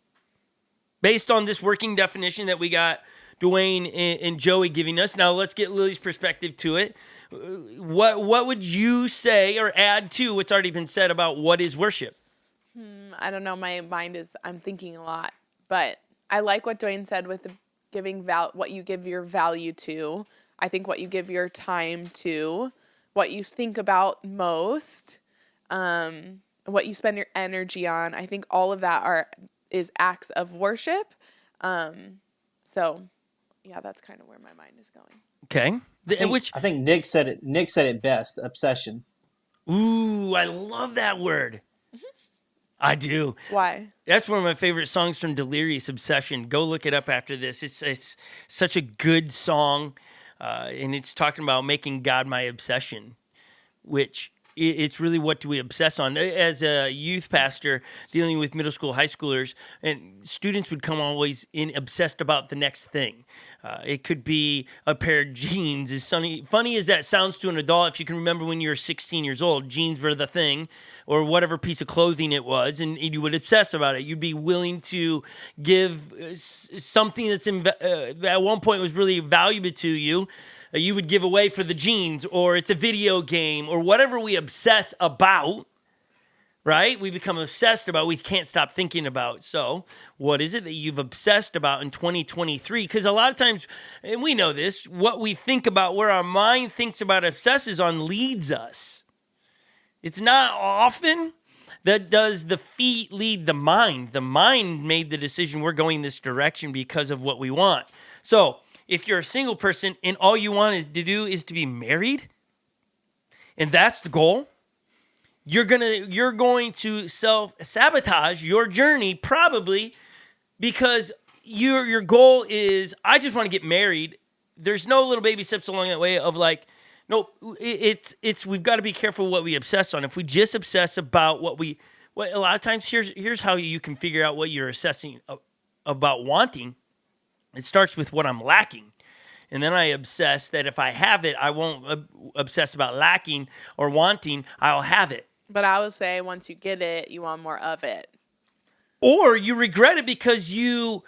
based on this working definition that we got Dwayne and Joey giving us. Now let's get Lily's perspective to it. What would you say or add to what's already been said about what is worship? I don't know. My mind I'm thinking a lot, but I like what Dwayne said with the giving what you give your value to. I think what you give your time to, what you think about most, what you spend your energy on. I think all of that is acts of worship. So yeah, that's kind of where my mind is going. Okay. I think Nick said it best, obsession. Ooh, I love that word. I do. Why? That's one of my favorite songs from Delirious, Obsession. Go look it up after this. It's such a good song, and it's talking about making God my obsession, which it's really what do we obsess on. As a youth pastor dealing with middle school, high schoolers, and students would come always obsessed about the next thing. It could be a pair of jeans. As funny as that sounds to an adult, if you can remember when you were 16 years old, jeans were the thing, or whatever piece of clothing it was, and you would obsess about it. You'd be willing to give something that's at one point was really valuable to you. You would give away for the jeans, or it's a video game, or whatever we obsess about, right? We become obsessed about, we can't stop thinking about. So what is it that you've obsessed about in 2023? Because a lot of times, and we know this, what we think about, where our mind thinks about, obsesses on, leads us. It's not often that does the feet lead the mind. The mind made the decision we're going this direction because of what we want. So if you're a single person and all you want to do is to be married, and that's the goal, you're going to self-sabotage your journey, probably because your goal is, I just want to get married. There's no little baby steps along that way of like, nope, it's we've got to be careful what we obsess on. If we just obsess about what a lot of times, here's how you can figure out what you're assessing about wanting. It starts with what I'm lacking. And then I obsess that if I have it, I won't obsess about lacking or wanting, I'll have it. But I would say once you get it, you want more of it. Or you regret it because you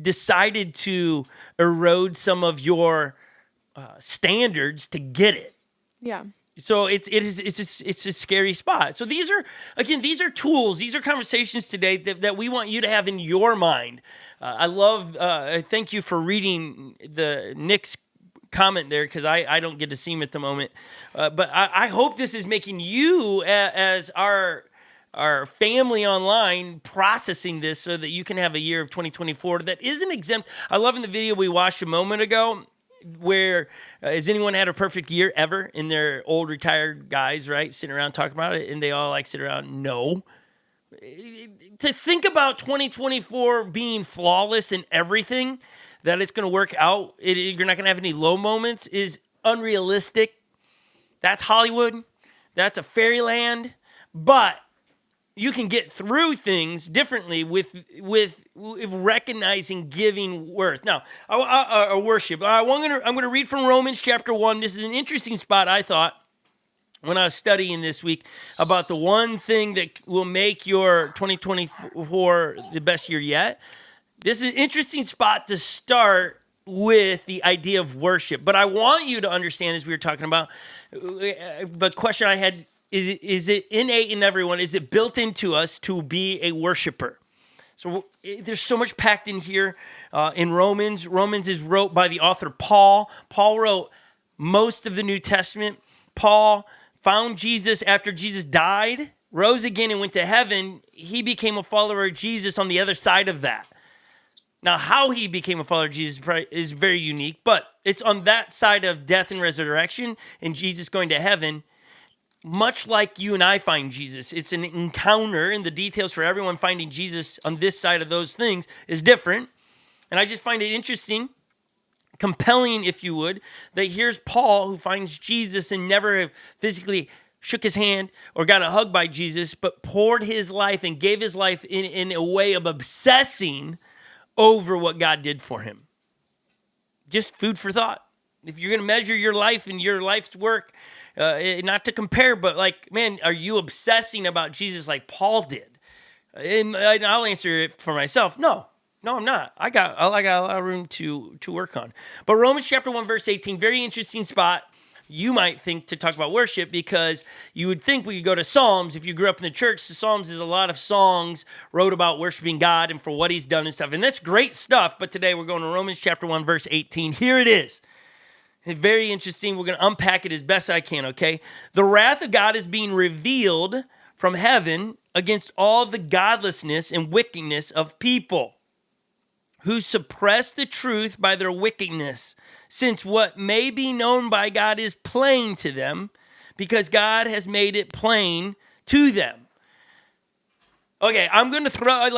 decided to erode some of your standards to get it. Yeah. So it's a scary spot. So these are tools. These are conversations today that we want you to have in your mind. I love. Thank you for reading Nick's comment there, because I don't get to see him at the moment. But I hope this is making you as our family online processing this so that you can have a year of 2024 that isn't exempt. I love in the video we watched a moment ago, where has anyone had a perfect year ever? In their old retired guys, right, sitting around talking about it, and they all like sit around. No. To think about 2024 being flawless in everything, that it's going to work out, you're not going to have any low moments, is unrealistic. That's Hollywood. That's a fairyland. But you can get through things differently with recognizing giving worth. Now, worship. I'm going to read from Romans chapter 1. This is an interesting spot, I thought, when I was studying this week about the one thing that will make your 2024 the best year yet. This is an interesting spot to start with the idea of worship. But I want you to understand, as we were talking about, the question I had, is it innate in everyone? Is it built into us to be a worshiper? So there's so much packed in here in Romans. Romans is wrote by the author Paul. Paul wrote most of the New Testament. Paul found Jesus after Jesus died, rose again, and went to heaven. He became a follower of Jesus on the other side of that. Now, how he became a follower of Jesus is very unique, but it's on that side of death and resurrection and Jesus going to heaven, much like you and I find Jesus. It's an encounter, and the details for everyone finding Jesus on this side of those things is different. And I just find it interesting, compelling, if you would, that here's Paul who finds Jesus and never physically shook his hand or got a hug by Jesus, but poured his life and gave his life in a way of obsessing over what God did for him. Just food for thought. If you're going to measure your life and your life's work, not to compare, but like, man, are you obsessing about Jesus like Paul did? And I'll answer it for myself. No, I'm not. I got a lot of room to work on. But Romans chapter 1, verse 18, very interesting spot. You might think to talk about worship because you would think we could go to Psalms. If you grew up in the church, the Psalms is a lot of songs wrote about worshiping God and for what he's done and stuff. And that's great stuff. But today we're going to Romans chapter 1, verse 18. Here it is. It's very interesting. We're going to unpack it as best I can, okay? The wrath of God is being revealed from heaven against all the godlessness and wickedness of people who suppress the truth by their wickedness, since what may be known by God is plain to them, because God has made it plain to them. Okay, I'm going to throw,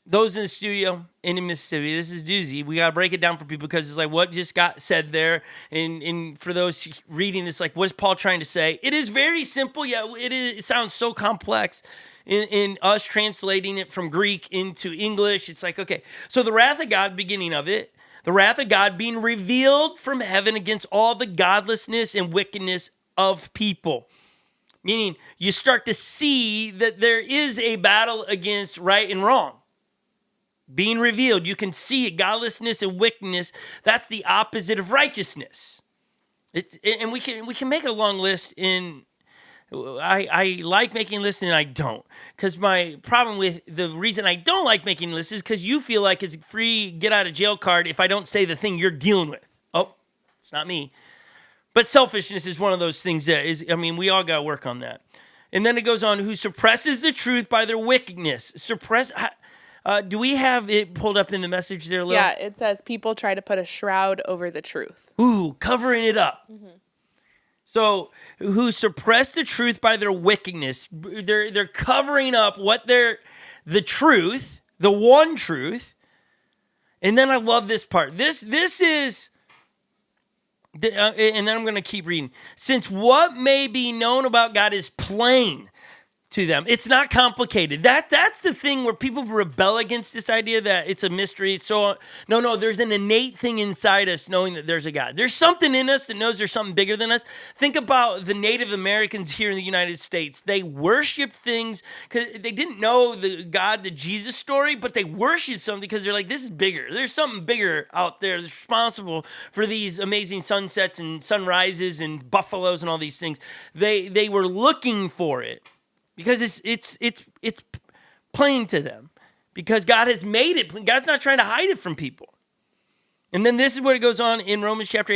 those in the studio in Mississippi, this is a doozy. We got to break it down for people because it's like what just got said there. And for those reading this, like, what is Paul trying to say? It is very simple. Yeah, it sounds so complex in us translating it from Greek into English. It's like, okay, so the wrath of God, beginning of it, the wrath of God being revealed from heaven against all the godlessness and wickedness of people. Meaning you start to see that there is a battle against right and wrong being revealed. You can see it, godlessness and wickedness. That's the opposite of righteousness. And we can make a long list. I like making lists and I don't. Because my problem with the reason I don't like making lists is because you feel like it's free get out of jail card if I don't say the thing you're dealing with. Oh, it's not me. But selfishness is one of those things that is, we all got to work on that. And then it goes on, who suppresses the truth by their wickedness. Do we have it pulled up in the message there, Lil? Yeah, it says people try to put a shroud over the truth. Ooh, covering it up. Mm-hmm. So, who suppress the truth by their wickedness. They're covering up the truth, the one truth. And then I love this part. This is, and then I'm going to keep reading. Since what may be known about God is plain to them. It's not complicated. That's the thing where people rebel against this idea that it's a mystery. So no, there's an innate thing inside us knowing that there's a God. There's something in us that knows there's something bigger than us. Think about the Native Americans here in the United States. They worship things because they didn't know the God, the Jesus story, but they worship something because they're like, this is bigger. There's something bigger out there that's responsible for these amazing sunsets and sunrises and buffaloes and all these things. They were looking for it. Because it's plain to them. Because God has made it. God's not trying to hide it from people. And then this is what it goes on in Romans chapter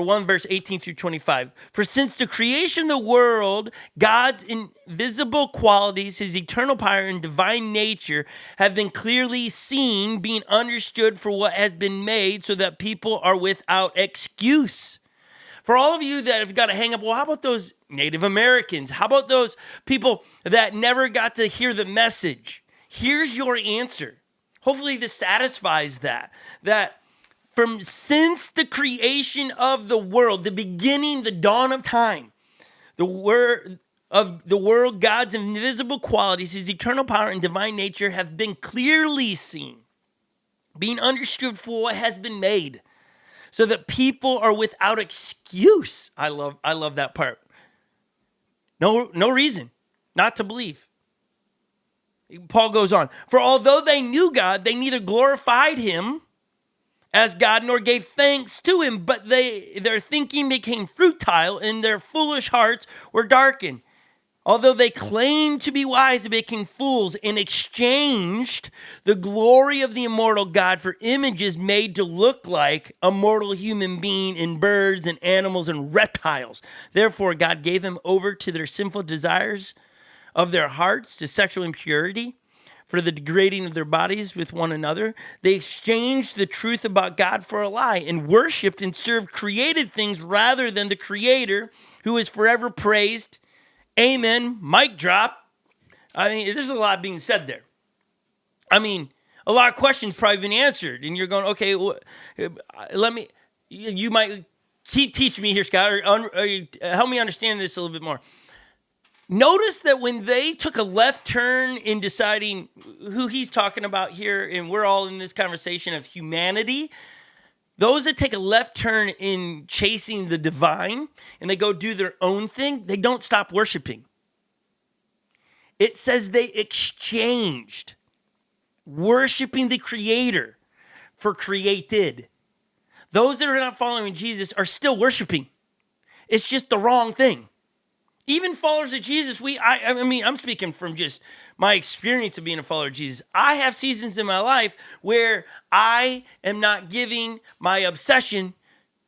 1, verse 18 through 25. For since the creation of the world, God's invisible qualities, his eternal power and divine nature have been clearly seen, being understood for what has been made, so that people are without excuse. For all of you that have got to hang up, well, how about those Native Americans? How about those people that never got to hear the message? Here's your answer. Hopefully this satisfies that. That since the creation of the world, the beginning, the dawn of time, the world, God's invisible qualities, his eternal power and divine nature have been clearly seen, being understood for what has been made, so that people are without excuse. I love that part. No reason not to believe. Paul goes on. For although they knew God, they neither glorified him as God nor gave thanks to him, but their thinking became futile and their foolish hearts were darkened. Although they claimed to be wise, they became fools and exchanged the glory of the immortal God for images made to look like a mortal human being in birds and animals and reptiles. Therefore, God gave them over to their sinful desires of their hearts, to sexual impurity, for the degrading of their bodies with one another. They exchanged the truth about God for a lie and worshipped and served created things rather than the Creator, who is forever praised. Amen. Mic drop. There's a lot being said there. A lot of questions probably been answered, and you're going, okay, you might keep teaching me here, Scott, or help me understand this a little bit more. Notice that when they took a left turn in deciding who he's talking about here, and we're all in this conversation of humanity, those that take a left turn in chasing the divine and they go do their own thing, they don't stop worshiping. It says they exchanged worshiping the Creator for created. Those that are not following Jesus are still worshiping. It's just the wrong thing. Even followers of Jesus, I mean, I'm speaking from just my experience of being a follower of Jesus. I have seasons in my life where I am not giving my obsession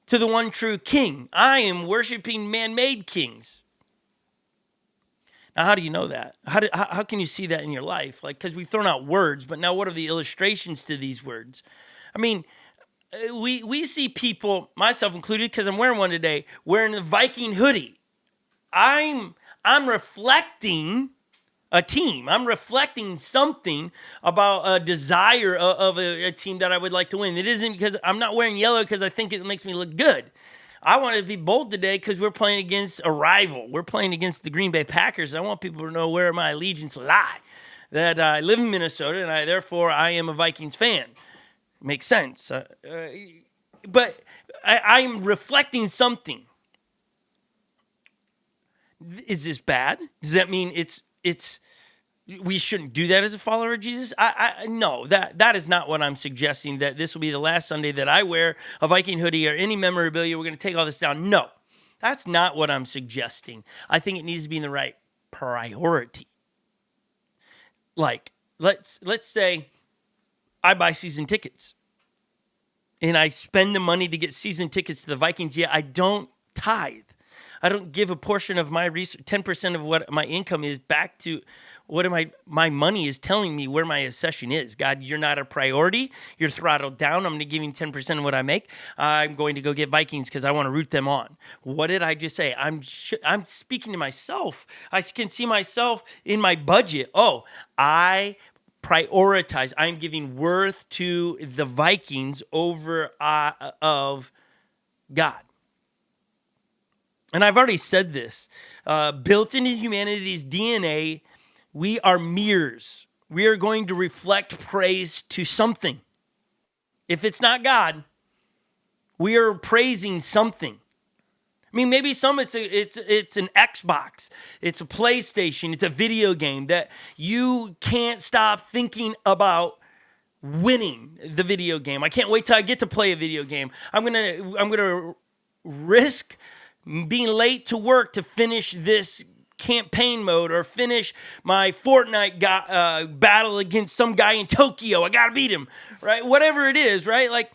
to the one true King. I am worshiping man-made kings. Now, how do you know that? How can you see that in your life? Like, because we've thrown out words, but now what are the illustrations to these words? I mean, we see people, myself included, because I'm wearing one today, wearing the Viking hoodie. I'm reflecting a team. I'm reflecting something about a desire of a team that I would like to win. It isn't because I'm not wearing yellow because I think it makes me look good. I want to be bold today because we're playing against a rival. We're playing against the Green Bay Packers. I want people to know where my allegiance lie. That I live in Minnesota and therefore I am a Vikings fan. Makes sense. But I'm reflecting something. Is this bad? Does that mean it's we shouldn't do that as a follower of Jesus? No, that is not what I'm suggesting, that this will be the last Sunday that I wear a Viking hoodie or any memorabilia. We're going to take all this down. No, that's not what I'm suggesting. I think it needs to be in the right priority. Like, let's say I buy season tickets and I spend the money to get season tickets to the Vikings. Yeah, I don't tithe. I don't give a portion of my 10% of what my income is back to what my money is telling me where my obsession is. God, you're not a priority. You're throttled down. I'm going to give you 10% of what I make. I'm going to go get Vikings because I want to root them on. What did I just say? I'm speaking to myself. I can see myself in my budget. Oh, I prioritize. I'm giving worth to the Vikings over of God. And I've already said this. Built into humanity's DNA, we are mirrors. We are going to reflect praise to something. If it's not God, we are praising something. I mean, maybe it's an Xbox, it's a PlayStation, it's a video game that you can't stop thinking about winning the video game. I can't wait till I get to play a video game. I'm gonna risk being late to work to finish this campaign mode or finish my Fortnite battle against some guy in Tokyo. I gotta beat him, right? Whatever it is, right? Like,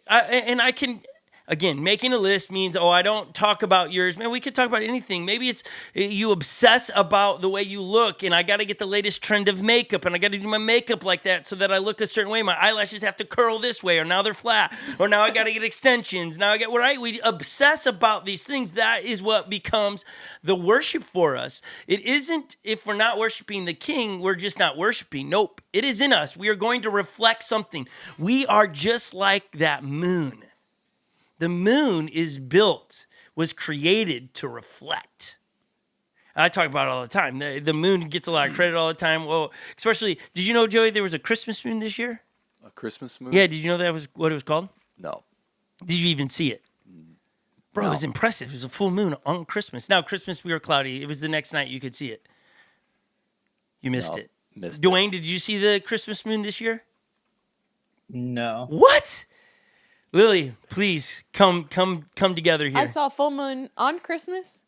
I can. Again, making a list means, I don't talk about yours. Man, we could talk about anything. Maybe it's you obsess about the way you look, and I got to get the latest trend of makeup, and I got to do my makeup like that so that I look a certain way. My eyelashes have to curl this way, or now they're flat, or now I got to get extensions. Now we obsess about these things. That is what becomes the worship for us. It isn't if we're not worshiping the King, we're just not worshiping. Nope, it is in us. We are going to reflect something. We are just like that moon. The moon was created to reflect. I talk about it all the time. The moon gets a lot of credit all the time. Well, especially, did you know, Joey, there was a Christmas moon this year? A Christmas moon? Yeah, did you know that was what it was called? No. Did you even see it? Bro, no. It was impressive. It was a full moon on Christmas. Now, Christmas, we were cloudy. It was the next night you could see it. You missed it. Dwayne, did you see the Christmas moon this year? No. What? Lily, please come together here. I saw full moon on Christmas.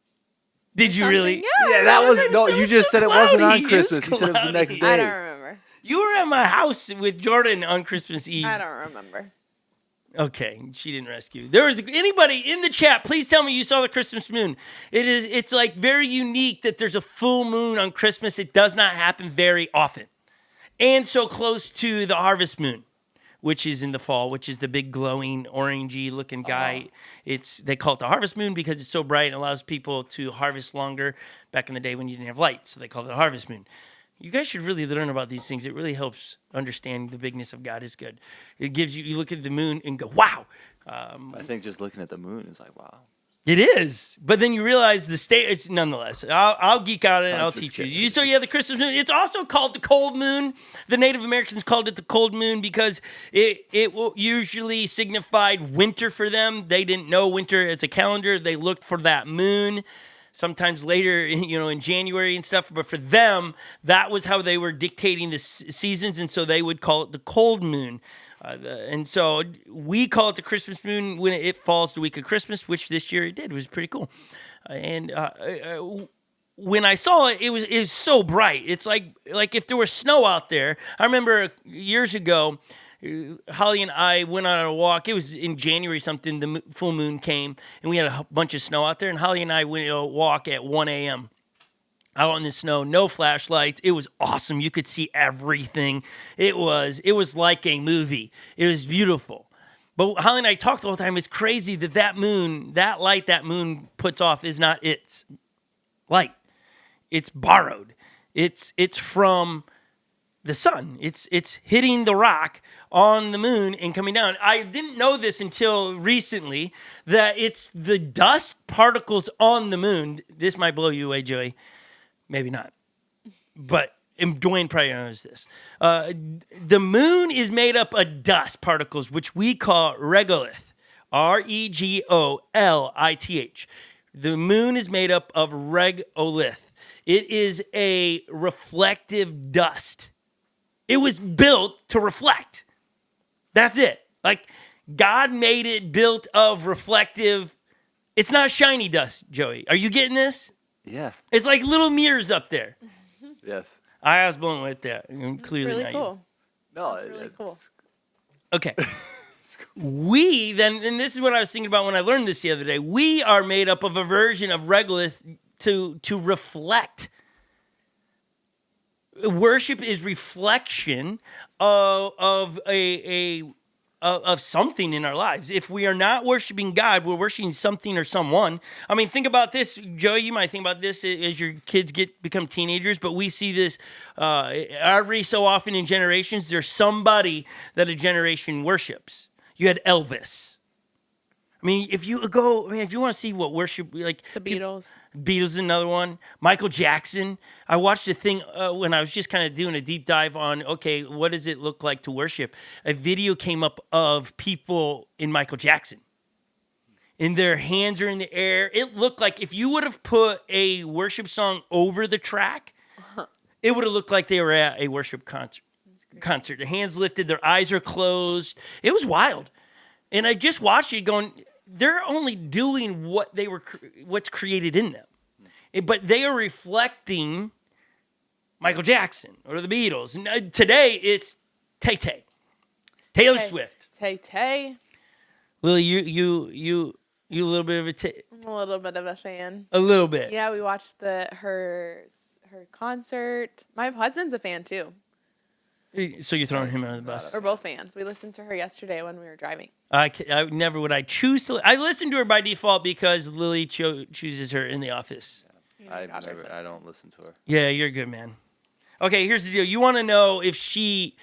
Did you really? Yeah, that was no. You just said it wasn't on Christmas. You said it was the next day. I don't remember. You were at my house with Jordan on Christmas Eve. I don't remember. Okay, she didn't rescue. There was anybody in the chat. Please tell me you saw the Christmas moon. It's like very unique that there's a full moon on Christmas. It does not happen very often, and so close to the harvest moon, which is in the fall, which is the big glowing orangey looking guy. They call it the harvest moon because it's so bright and allows people to harvest longer back in the day when you didn't have lights. So they called it the harvest moon. You guys should really learn about these things. It really helps understand the bigness of God is good. It gives you look at the moon and go, wow. I think just looking at the moon is like, wow. It is, but then you realize the state. Nonetheless, I'll geek out and I'll teach you. So yeah, the Christmas moon. It's also called the cold moon. The Native Americans called it the cold moon because it usually signified winter for them. They didn't know winter as a calendar. They looked for that moon sometimes later, in January and stuff. But for them, that was how they were dictating the seasons, and so they would call it the cold moon. And so we call it the Christmas moon when it falls the week of Christmas, which this year it did. It was pretty cool. And when I saw it, it was so bright. It's like if there was snow out there. I remember years ago, Holly and I went on a walk. It was in January something. The full moon came, and we had a bunch of snow out there. And Holly and I went on a walk at 1 a.m. out in the snow, no flashlights. It was awesome. You could see everything. It was like a movie. It was beautiful. But Holly and I talked the whole time. It's crazy that moon, that light that moon puts off is not its light. It's borrowed. It's from the sun. It's hitting the rock on the moon and coming down. I didn't know this until recently, that it's the dust particles on the moon. This might blow you away, Joey. Maybe not. But Dwayne probably knows this. The moon is made up of dust particles, which we call regolith. R-E-G-O-L-I-T-H. The moon is made up of regolith. It is a reflective dust. It was built to reflect. That's it. Like, God made it built of reflective. It's not shiny dust, Joey. Are you getting this? Yeah. It's like little mirrors up there. Yes. I was blown with that. Clearly really not cool. No, That's really cool. Okay. We then, and this is what I was thinking about when I learned this the other day. We are made up of a version of regolith to reflect. Worship is reflection of something in our lives. If we are not worshiping God, we're worshiping something or someone. I mean, think about this, Joe. You might think about this as your kids become teenagers, but we see this every so often in generations. There's somebody that a generation worships. You had Elvis. I mean, if you want to see what worship, like The Beatles. Beatles is another one. Michael Jackson. I watched a thing when I was just kind of doing a deep dive on, okay, what does it look like to worship? A video came up of people in Michael Jackson. And their hands are in the air. It looked like if you would have put a worship song over the track, it would have looked like they were at a worship concert. Their hands lifted, their eyes are closed. It was wild. And I just watched it going, they're only doing what's created in them. But they are reflecting Michael Jackson or the Beatles. And today it's Tay-Tay. Taylor Swift. Tay-Tay. Lily, you a little bit of a I'm a little bit of a fan. A little bit. Yeah, we watched her concert. My husband's a fan too. So you're throwing him under the bus. We're both fans. We listened to her yesterday when we were driving. I never would I choose to. I listen to her by default because Lily chooses her in the office. I don't listen to her. Yeah, you're a good man. Okay, here's the deal. You want to know if she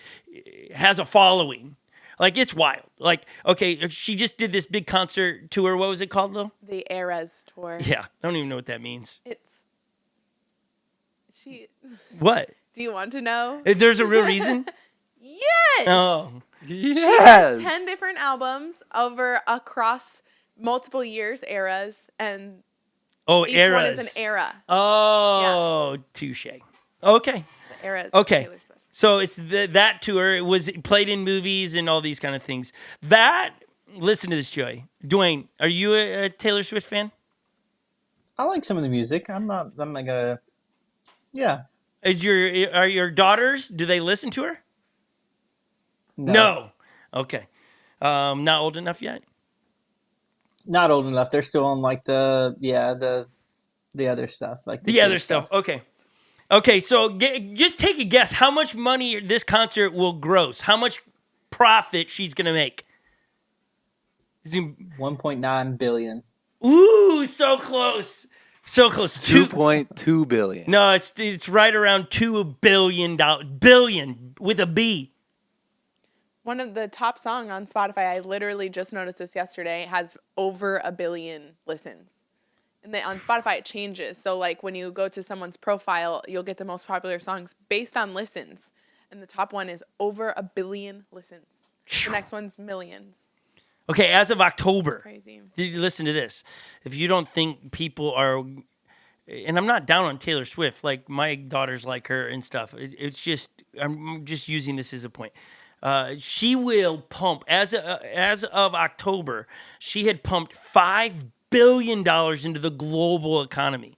has a following. Like, it's wild. Like, okay, she just did this big concert tour. What was it called, though? The Eras tour. Yeah, I don't even know what that means. What? Do you want to know? There's a real reason? Yes! Oh. Yes! She has 10 different albums across multiple years, eras, and each eras. one is an era. Oh, yeah. Touche. Okay. The eras. Okay. Taylor Swift. So it's that tour. It was played in movies and all these kind of things. Listen to this, Joey. Dwayne, are you a Taylor Swift fan? I like some of the music. I'm not gonna. Yeah. Are your daughters? Do they listen to her? No. Okay. Not old enough yet. Not old enough. They're still on like the other stuff, like the other stuff. Okay. Okay. So just take a guess. How much money this concert will gross? How much profit she's gonna make? 1.9 billion. Ooh, so close. So close. 2.2 billion. No, it's right around $2 billion. Billion with a B. One of the top song on Spotify, I literally just noticed this yesterday, has over 1 billion listens. And on Spotify, it changes. So, like, when you go to someone's profile, you'll get the most popular songs based on listens. And the top one is over 1 billion listens. The next one's millions. Okay, as of October. That's crazy. Listen to this. If you don't think people are and I'm not down on Taylor Swift. Like, my daughters like her and stuff. It's just, I'm just using this as a point. She will pump, as of October, she had pumped $5 billion into the global economy.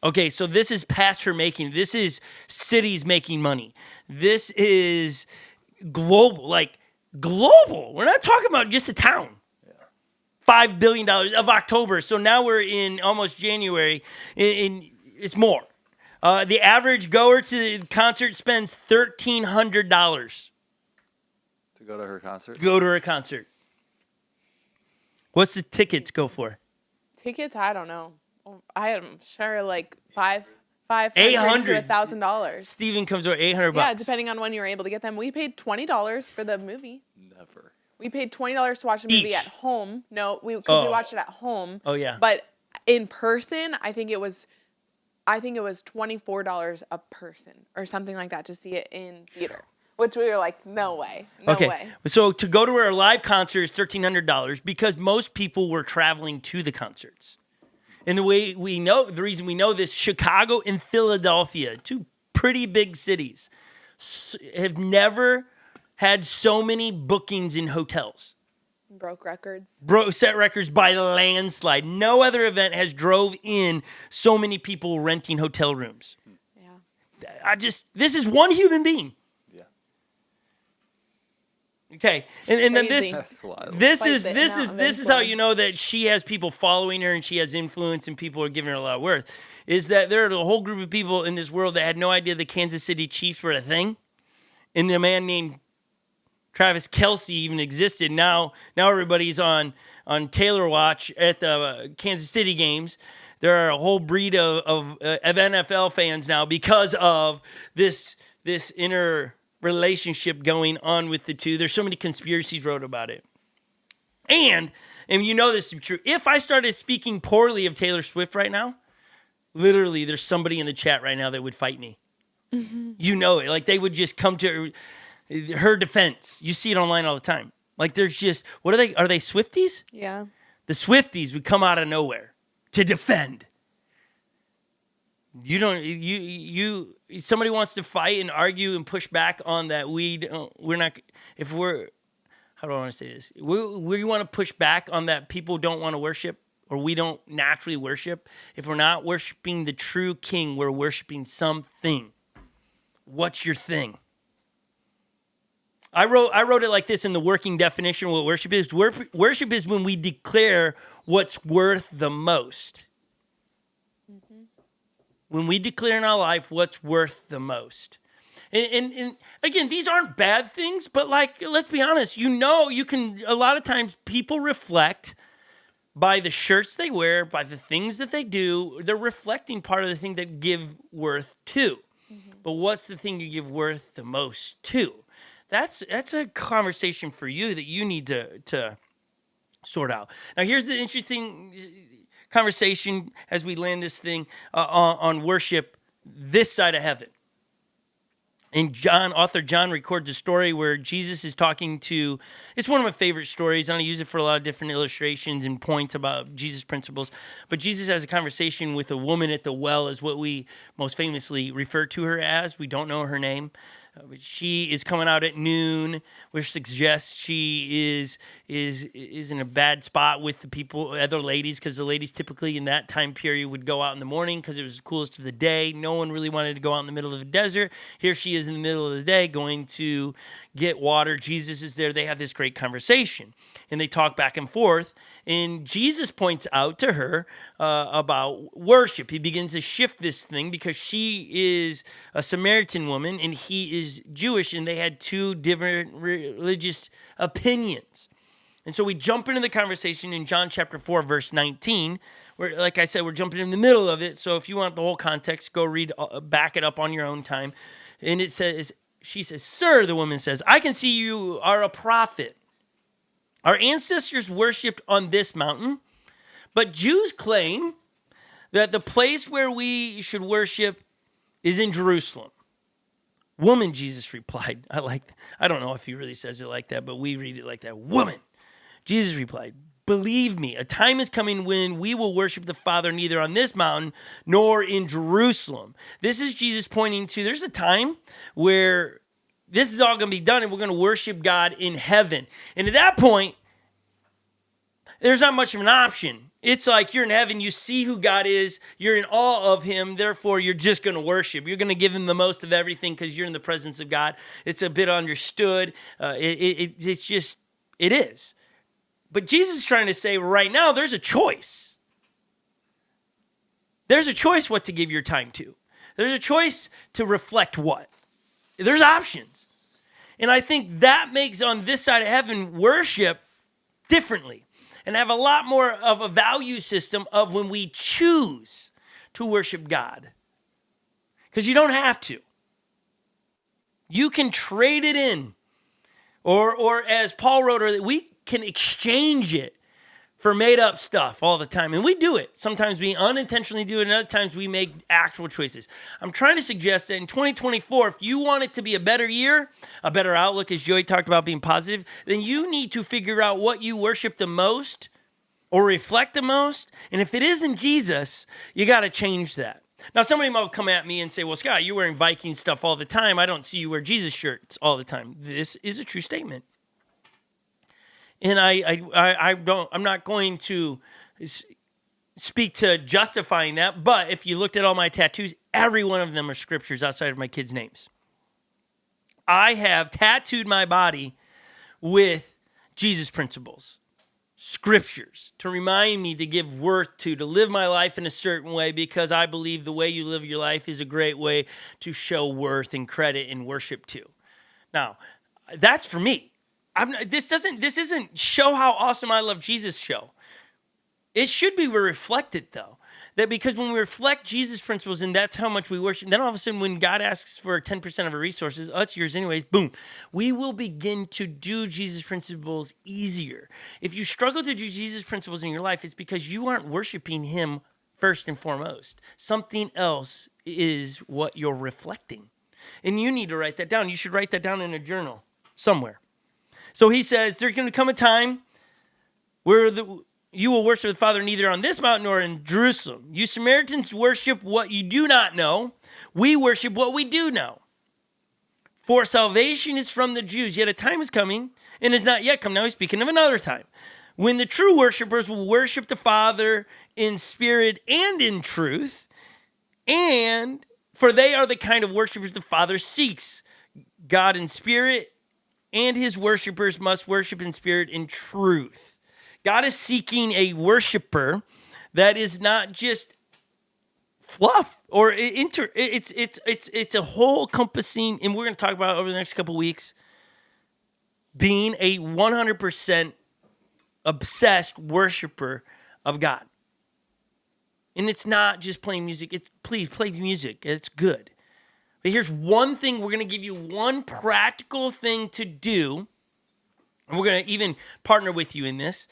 Okay, so this is past her making. This is cities making money. This is global, like global. We're not talking about just a town. $5 billion of October. So now we're in almost January. It's more. The average goer to the concert spends $1,300 to go to her concert. Go to her concert. What's the tickets go for? Tickets, I don't know. I am sure like $500 to $1,000. Steven comes over $800. Yeah, depending on when you were able to get them. We paid $20 for the movie. Never. We paid $20 to watch the movie Each. at home. No, because we watched it at home. Oh yeah. But in person, I think it was $24 a person or something like that to see it in theater. Which we were like, no way. No way. So to go to her live concert is $1,300 because most people were traveling to the concerts. And the reason we know this, Chicago and Philadelphia, two pretty big cities, have never had so many bookings in hotels. Broke records. Set records by landslide. No other event has drove in so many people renting hotel rooms. Yeah. This is one human being. Yeah. Okay, and then Crazy. this is how you know that she has people following her and she has influence and people are giving her a lot of worth. Is that there are a whole group of people in this world that had no idea the Kansas City Chiefs were a thing, and the man named Travis Kelce even existed. Now everybody's on Taylor watch at the Kansas City games. There are a whole breed of NFL fans now because of this inner relationship going on with the two. There's so many conspiracies wrote about it. And you know this to be true. If I started speaking poorly of Taylor Swift right now, literally there's somebody in the chat right now that would fight me. Mm-hmm. You know it. Like they would just come to her defense. You see it online all the time. Like there's just, what are they? Are they Swifties? Yeah. The Swifties would come out of nowhere to defend. Somebody wants to fight and argue and push back on that. How do I want to say this? We want to push back on that people don't want to worship or we don't naturally worship. If we're not worshiping the true king, we're worshiping something. What's your thing? I wrote it like this in the working definition of what worship is. Worship is when we declare what's worth the most. Mm-hmm. When we declare in our life what's worth the most. And again, these aren't bad things, but like, let's be honest, you can, a lot of times people reflect by the shirts they wear, by the things that they do, they're reflecting part of the thing that give worth to. Mm-hmm. But what's the thing you give worth the most to? That's a conversation for you that you need to sort out. Now, here's the interesting conversation as we land this thing on worship this side of heaven. And author John records a story where Jesus is talking to, it's one of my favorite stories. I use it for a lot of different illustrations and points about Jesus' principles. But Jesus has a conversation with a woman at the well, is what we most famously refer to her as. We don't know her name. But she is coming out at noon, which suggests she is in a bad spot with the people, other ladies, because the ladies typically in that time period would go out in the morning because it was the coolest of the day. No one really wanted to go out in the middle of the desert. Here she is in the middle of the day going to get water. Jesus is there. They have this great conversation, and they talk back and forth. And Jesus points out to her about worship. He begins to shift this thing because she is a Samaritan woman and he is Jewish, and they had two different religious opinions. And so we jump into the conversation in John chapter 4, verse 19, where, like I said, we're jumping in the middle of it. So if you want the whole context, go read, back it up on your own time. And it says, she says, "Sir," the woman says, "I can see you are a prophet. Our ancestors worshipped on this mountain, but Jews claim that the place where we should worship is in Jerusalem." "Woman," Jesus replied. I don't know if he really says it like that, but we read it like that. "Woman," Jesus replied, Believe me, a time is coming when we will worship the Father neither on this mountain nor in Jerusalem. This is Jesus pointing to, there's a time where this is all going to be done and we're going to worship God in heaven. And at that point, there's not much of an option. It's like you're in heaven, you see who God is, you're in awe of him, therefore you're just going to worship. You're going to give him the most of everything because you're in the presence of God. It's a bit understood. It's just, it is. But Jesus is trying to say right now, there's a choice. There's a choice what to give your time to. There's a choice to reflect what. There's options. And I think that makes on this side of heaven worship differently and have a lot more of a value system of when we choose to worship God. Because you don't have to. You can trade it in. Or as Paul wrote, we can exchange it for made up stuff all the time. And we do it. Sometimes we unintentionally do it, and other times we make actual choices. I'm trying to suggest that in 2024, if you want it to be a better year, a better outlook, as Joey talked about being positive, then you need to figure out what you worship the most or reflect the most. And if it isn't Jesus, you got to change that. Now, somebody might come at me and say, well, Scott, you're wearing Viking stuff all the time. I don't see you wear Jesus shirts all the time. This is a true statement. And I'm not going to speak to justifying that, but if you looked at all my tattoos, every one of them are scriptures outside of my kids' names. I have tattooed my body with Jesus principles, scriptures, to remind me to give worth to live my life in a certain way, because I believe the way you live your life is a great way to show worth and credit and worship to. Now, that's for me. This isn't show how awesome I love Jesus show. It should be reflected, though. That because when we reflect Jesus principles and that's how much we worship, then all of a sudden when God asks for 10% of our resources, oh, it's yours anyways, boom, we will begin to do Jesus principles easier. If you struggle to do Jesus principles in your life, it's because you aren't worshiping him first and foremost. Something else is what you're reflecting. And you need to write that down. You should write that down in a journal somewhere. So he says, there's going to come a time where you will worship the Father neither on this mountain nor in Jerusalem. You Samaritans worship what you do not know. We worship what we do know. For salvation is from the Jews. Yet a time is coming, and is not yet come. Now he's speaking of another time, when the true worshipers will worship the Father in spirit and in truth. And for they are the kind of worshipers the Father seeks. God in spirit, and his worshipers must worship in spirit and truth. God is seeking a worshiper that is not just fluff or it's a whole encompassing, and we're going to talk about it over the next couple weeks, being a 100% obsessed worshiper of God. And it's not just playing music. It's please play music. It's good. But here's one thing. We're going to give you one practical thing to do. And we're going to even partner with you in this.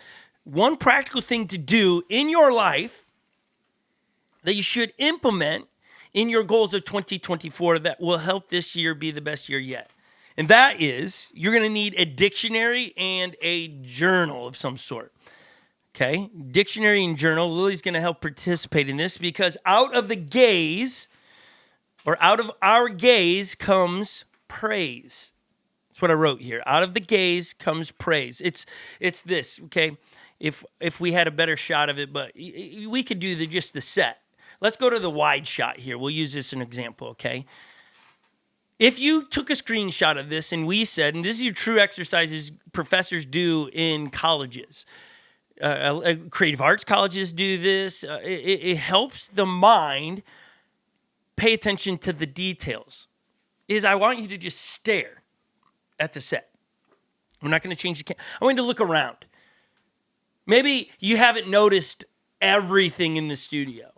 One practical thing to do in your life that you should implement in your goals of 2024 that will help this year be the best year yet. And that is, you're going to need a dictionary and a journal of some sort. Okay? Dictionary and journal. Lily's going to help participate in this because out of our gaze comes praise. That's what I wrote here. Out of the gaze comes praise. It's this, okay? If we had a better shot of it, but we could do just the set. Let's go to the wide shot here. We'll use this as an example, okay? If you took a screenshot of this and we said, and this is your true exercises professors do in colleges, creative arts colleges do this. It helps the mind pay attention to the details. I want you to just stare at the set. We're not going to change the camera. I want you to look around. Maybe you haven't noticed everything in the studio.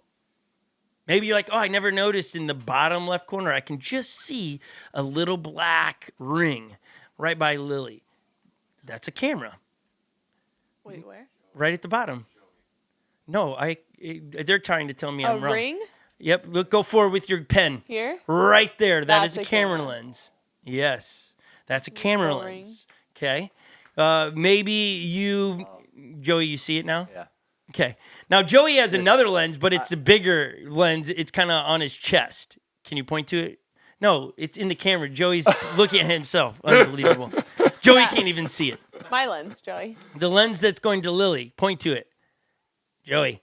Maybe you're like, oh, I never noticed in the bottom left corner, I can just see a little black ring right by Lily. That's a camera. Wait, where? Right at the bottom. No, they're trying to tell me I'm wrong. A ring? Yep, go forward with your pen. Here? Right there. That's a camera lens. Yes, that's a camera lens. Okay. Maybe Joey, you see it now? Yeah. Okay. Now, Joey has another lens, but it's a bigger lens. It's kind of on his chest. Can you point to it? No, it's in the camera. Joey's looking at himself. Unbelievable. Joey can't even see it. My lens, Joey. The lens that's going to Lily. Point to it. Joey.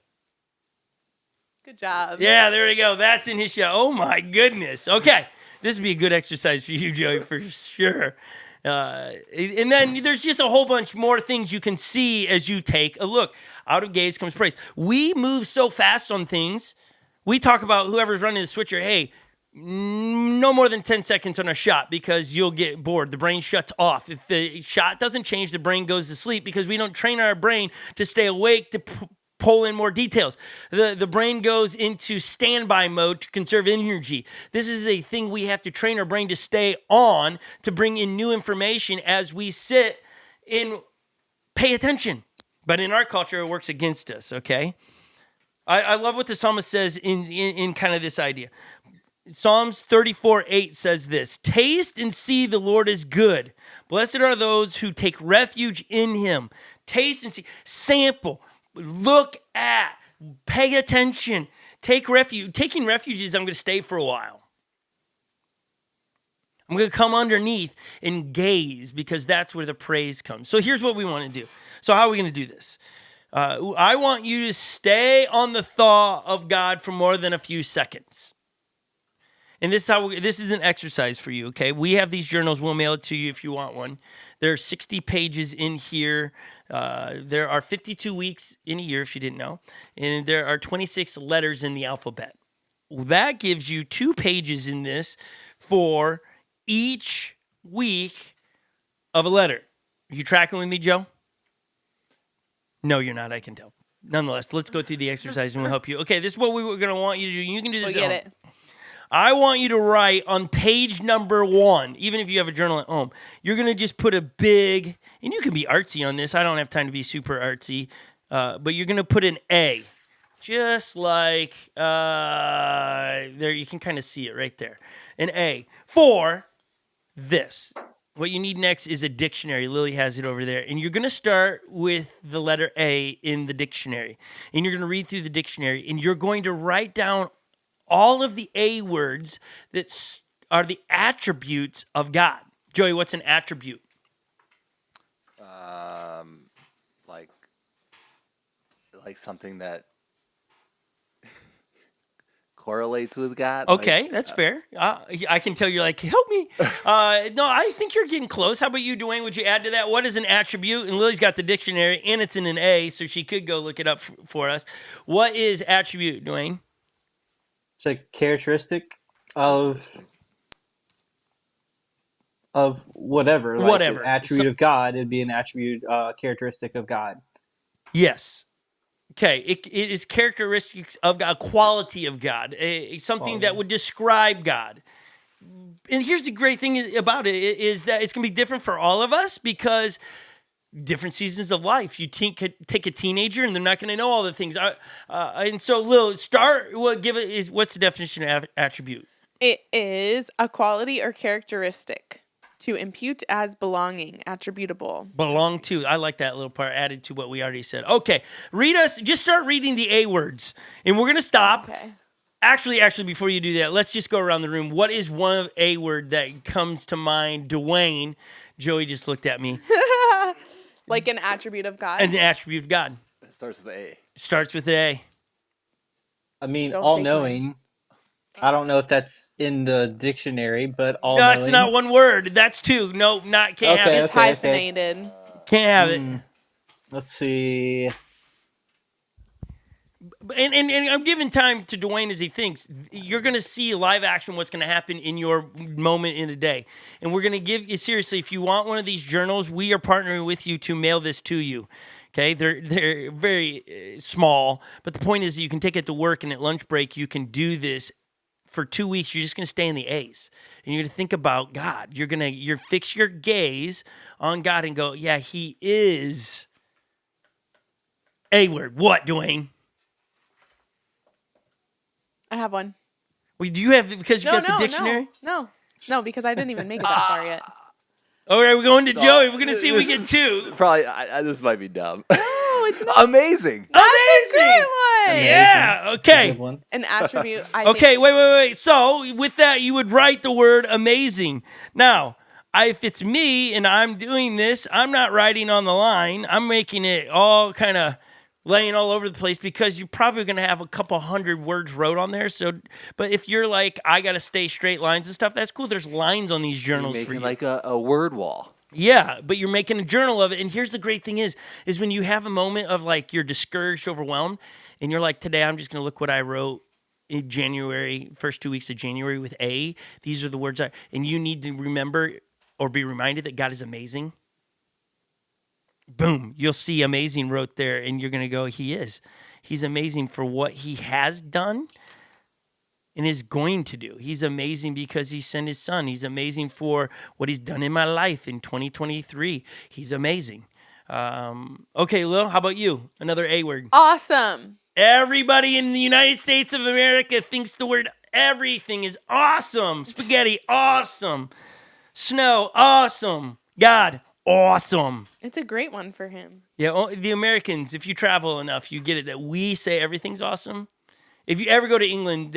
Good job. Yeah, there we go. That's in his shot. Oh, my goodness. Okay. This would be a good exercise for you, Joey, for sure. And then there's just a whole bunch more things you can see as you take a look. Out of gaze comes praise. We move so fast on things. We talk about whoever's running the switcher, hey, no more than 10 seconds on a shot because you'll get bored. The brain shuts off. If the shot doesn't change, the brain goes to sleep because we don't train our brain to stay awake to pull in more details. The brain goes into standby mode to conserve energy. This is a thing we have to train our brain to stay on to bring in new information as we sit and pay attention. But in our culture, it works against us, okay? I love what the psalmist says in kind of this idea. Psalms 34:8 says this, taste and see the Lord is good. Blessed are those who take refuge in him. Taste and see, sample, look at, pay attention, take refuge. Taking refuge is I'm going to stay for a while. I'm going to come underneath and gaze because that's where the praise comes. So here's what we want to do. So how are we going to do this? I want you to stay on the thought of God for more than a few seconds. And this is an exercise for you, okay? We have these journals. We'll mail it to you if you want one. There are 60 pages in here. There are 52 weeks in a year, if you didn't know. And there are 26 letters in the alphabet. That gives you 2 pages in this for each week of a letter. Are you tracking with me, Joe? No, you're not. I can tell. Nonetheless, let's go through the exercise and we'll help you. Okay, this is what we were going to want you to do. You can do this at home. It. I want you to write on page number 1, even if you have a journal at home, you're going to just put a big, and you can be artsy on this. I don't have time to be super artsy, but you're going to put an A, just like there. You can kind of see it right there. An A for this. What you need next is a dictionary. Lily has it over there. And you're going to start with the letter A in the dictionary. And you're going to read through the dictionary, and you're going to write down all of the A words that are the attributes of God. Joey, what's an attribute? Like something that correlates with God. Okay, like, that's fair. I can tell you're like, help me. No, I think you're getting close. How about you, Dwayne? Would you add to that? What is an attribute? And Lily's got the dictionary, and it's in an A, so she could go look it up for us. What is attribute, Dwayne? It's a characteristic of whatever. Like whatever. An attribute of God. It'd be an attribute, characteristic of God. Yes. Okay. It is characteristics of God, quality of God, something that would describe God. And here's the great thing about it is that it's going to be different for all of us because different seasons of life. You take a teenager and they're not going to know all the things. And so, Lil, what's the definition of attribute? It is a quality or characteristic to impute as belonging, attributable. Belong to. I like that little part added to what we already said. Okay, just start reading the A words. And we're going to stop. Okay. Actually, before you do that, let's just go around the room. What is one A word that comes to mind? Dwayne. Joey just looked at me. Like an attribute of God? An attribute of God. It starts with A. Starts with A. I mean, all-knowing. I don't know if that's in the dictionary, but all-knowing. No, that's not one word. That's 2. No, can't have it. It's hyphenated. Can't have it. Let's see. And I'm giving time to Dwayne as he thinks. You're going to see live action what's going to happen in your moment in a day. And we're going to give you, seriously, if you want one of these journals, we are partnering with you to mail this to you. Okay? They're very small. But the point is you can take it to work, and at lunch break you can do this. For 2 weeks, you're just going to stay in the A's. And you're going to think about God. You're fix your gaze on God and go, yeah, he is A word. What, Dwayne? I have one. Well, do you have because you got the dictionary? No, because I didn't even make it that far yet. All right, we're going to Joey. We're going to see if we get 2. Probably, this might be dumb. it's not. Amazing. That's a great one. Yeah. Okay. Good one. An attribute. Okay. Wait. So with that, you would write the word amazing. Now, if it's me and I'm doing this, I'm not writing on the line. I'm making it all kind of laying all over the place because you're probably going to have a couple hundred words wrote on there. So, but if you're like, I got to stay straight lines and stuff, that's cool. There's lines on these journals You're for you. making like a word wall. Yeah, but you're making a journal of it. And here's the great thing is when you have a moment of like you're discouraged, overwhelmed, and you're like, today I'm just going to look what I wrote in January, first 2 weeks of January with A. These are the words and you need to remember or be reminded that God is amazing. Boom, you'll see amazing wrote there, and you're going to go, he is. He's amazing for what he has done and is going to do. He's amazing because he sent his son. He's amazing for what he's done in my life in 2023. He's amazing. Okay, Lil, how about you? Another A word. Awesome. Everybody in the United States of America thinks the word everything is awesome. Spaghetti, awesome. Snow, awesome. God, awesome. It's a great one for him. Yeah, the Americans, if you travel enough, you get it that we say everything's awesome. If you ever go to England,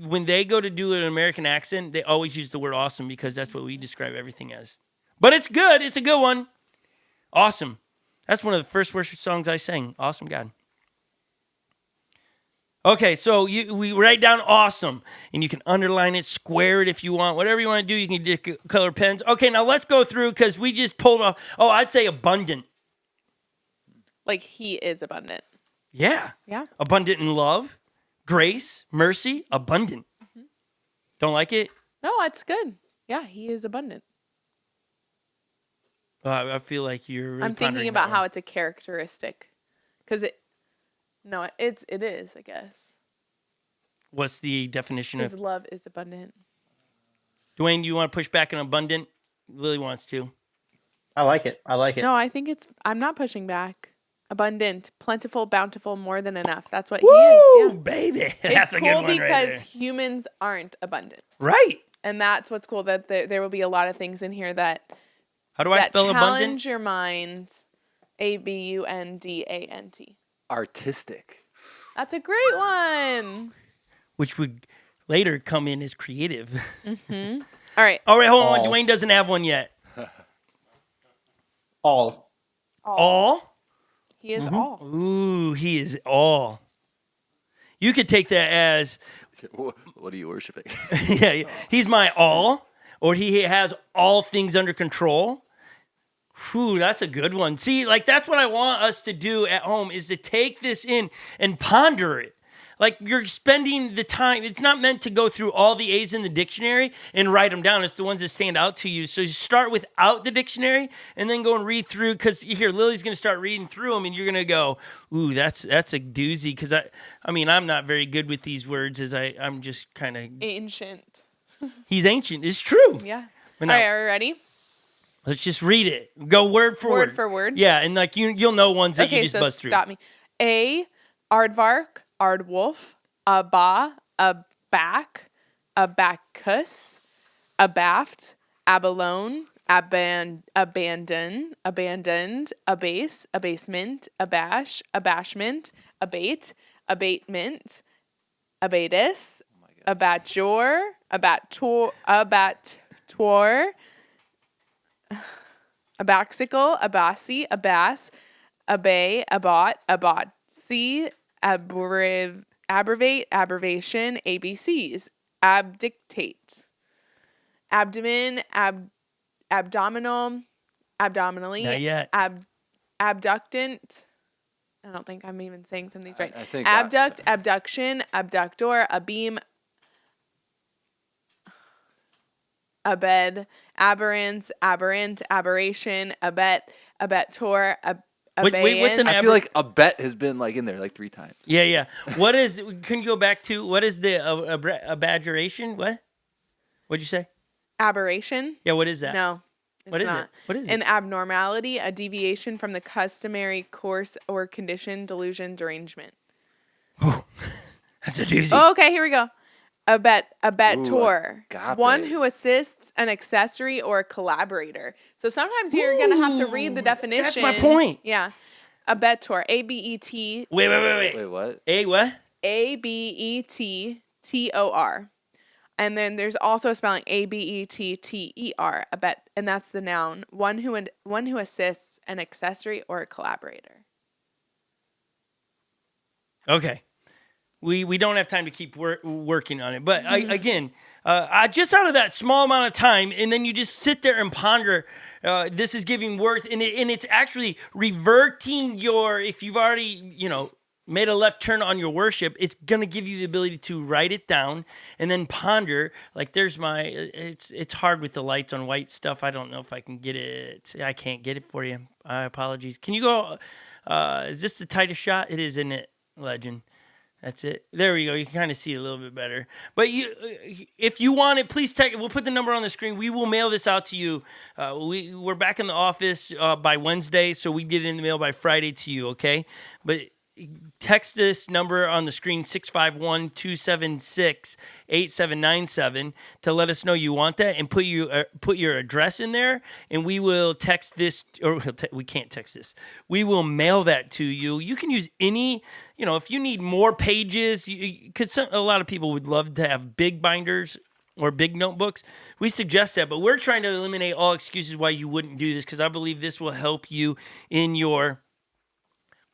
when they go to do an American accent, they always use the word awesome because that's what we describe everything as. But it's good. It's a good one. Awesome. That's one of the first worship songs I sang. Awesome God. Okay, so we write down awesome, and you can underline it, square it if you want, whatever you want to do. You can do color pens. Okay, now let's go through because we just pulled off. Oh, I'd say abundant. Like he is abundant. Yeah. Yeah. Abundant in love, grace, mercy, abundant. Mm-hmm. Don't like it? No, it's good. Yeah, he is abundant. I feel like you're really I'm thinking about how it's a characteristic. Because it is, I guess. What's the definition His of love is abundant. Dwayne, do you want to push back on abundant? Lily wants to. I like it. No, I think I'm not pushing back. Abundant, plentiful, bountiful, more than enough. That's what Woo, he is. Yeah. Baby. It's That's a cool good one right because there. humans aren't abundant. Right. And that's what's cool, that there will be a lot of things in here that How do I spell abundant? challenge your mind. Abundant. Artistic. That's a great one. Which would later come in as creative. Mm-hmm. All right. All right, hold on. Dwayne doesn't have one yet. All. He is all. Ooh, he is all. You could take that as, What are you worshiping? yeah, he's my all, or he has all things under control. Whew, that's a good one. See, like that's what I want us to do at home is to take this in and ponder it. Like you're spending the time. It's not meant to go through all the A's in the dictionary and write them down. It's the ones that stand out to you. So you start without the dictionary and then go and read through. Because here, Lily's going to start reading through them, and you're going to go, "Ooh, that's a doozy." Because I'm not very good with these words. I'm just kind of Ancient. He's ancient. It's true. Yeah. But All now, right, are we ready? let's just read it. Go word for word. Word for word? Yeah, and like you'll know ones that you just buzz through. Stop me. A, aardvark, aardwolf, aba, aback, abacus, abaft, abalone, abandoned, abase, abasement, abash, abashment, abate, abatement, abatis, abatur, abaxicle, abasi, abas, abay, abot, abotsi, abrevate, abbreviation, ABCs, abdictate, abdomen, abdominal, abdominally, Not yet. abductant. I don't think I'm even saying some of these right. I think Abduct, abduction, abductor, abeam, abed, aberrance, aberrant, aberration, abet, abetor, Wait, what's an I feel like a bet has been like in there like 3 times. Yeah. What is? Can you go back to what is the aberration? What? What'd you say? aberration? Yeah. What is that? No. It's What is not. it? What is it? An abnormality, a deviation from the customary course or condition, delusion, derangement. That's a doozy. Oh, okay, here we go. Abetor. agape. One who assists, an accessory, or a collaborator. So sometimes you're going to have to read the definition. That's my point. Yeah. Abetor. A-B-E-T. Wait, what? A what? A-B-E-T-T-O-R. And then there's also spelling A-B-E-T-T-E-R. And that's the noun. One who assists, an accessory, or a collaborator. Okay. We don't have time to keep working on it. But again, just out of that small amount of time, and then you just sit there and ponder, this is giving worth, and it's actually reverting if you've already, made a left turn on your worship, it's going to give you the ability to write it down and then ponder. Like it's hard with the lights on white stuff. I don't know if I can get it. I can't get it for you. Apologies. Can you go, is this the tightest shot? It is, isn't it, Legend? That's it. There we go. You can kind of see it a little bit better. But if you want it, please text. We'll put the number on the screen. We will mail this out to you. We're back in the office by Wednesday, so we get it in the mail by Friday to you, okay? But text this number on the screen, 651-276-8797, to let us know you want that, and put your address in there, and we will text this, or we can't text this. We will mail that to you. You can use any, if you need more pages, because a lot of people would love to have big binders or big notebooks. We suggest that, but we're trying to eliminate all excuses why you wouldn't do this, because I believe this will help you in your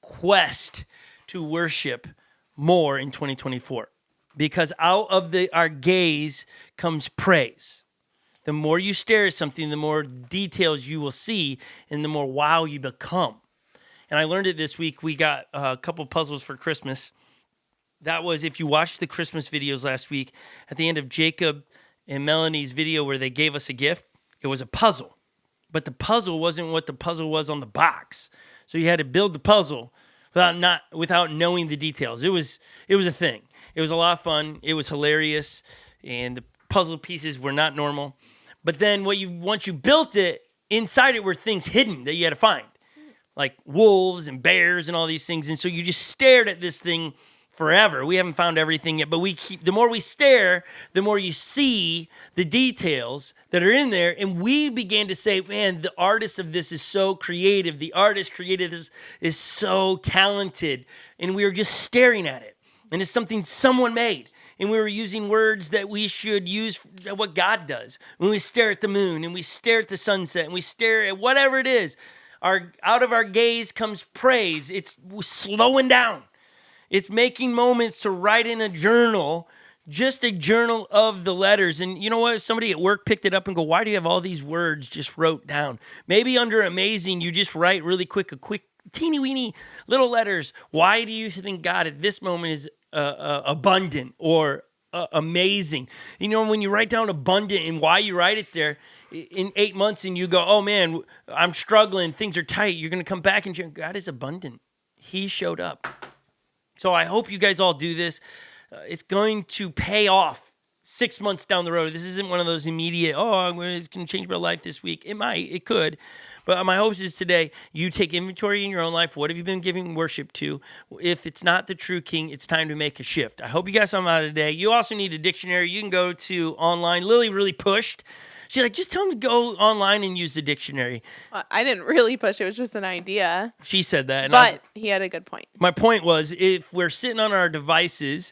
quest to worship more in 2024, because out of our gaze comes praise. The more you stare at something, the more details you will see, and the more wow you become. And I learned it this week. We got a couple puzzles for Christmas. That was, if you watched the Christmas videos last week, at the end of Jacob and Melanie's video where they gave us a gift, it was a puzzle. But the puzzle wasn't what the puzzle was on the box. So you had to build the puzzle without knowing the details. It was a thing. It was a lot of fun. It was hilarious, and the puzzle pieces were not normal. But then once you built it, inside it were things hidden that you had to find, like wolves and bears and all these things. And so you just stared at this thing forever. We haven't found everything yet, but the more we stare, the more you see the details that are in there. And we began to say, man, the artist of this is so creative. The artist created this is so talented. And we were just staring at it. And it's something someone made. And we were using words that we should use what God does. When we stare at the moon and we stare at the sunset and we stare at whatever it is, out of our gaze comes praise. It's slowing down. It's making moments to write in a journal, just a journal of the letters. And you know what? Somebody at work picked it up and go, why do you have all these words just wrote down? Maybe under amazing, you just write really quick, teeny weeny little letters. Why do you think God at this moment is abundant or amazing? When you write down abundant and why you write it there, in 8 months and you go, oh man, I'm struggling, things are tight. You're going to come back and God is abundant. He showed up. So I hope you guys all do this. It's going to pay off 6 months down the road. This isn't one of those immediate, it's going to change my life this week. It might, it could. But my hope is today you take inventory in your own life. What have you been giving worship to? If it's not the true King, it's time to make a shift. I hope you got something out of today. You also need a dictionary. You can go to online. Lily really pushed. She's like, just tell them to go online and use the dictionary. I didn't really push. It was just an idea. She said that. But he had a good point. My point was, if we're sitting on our devices,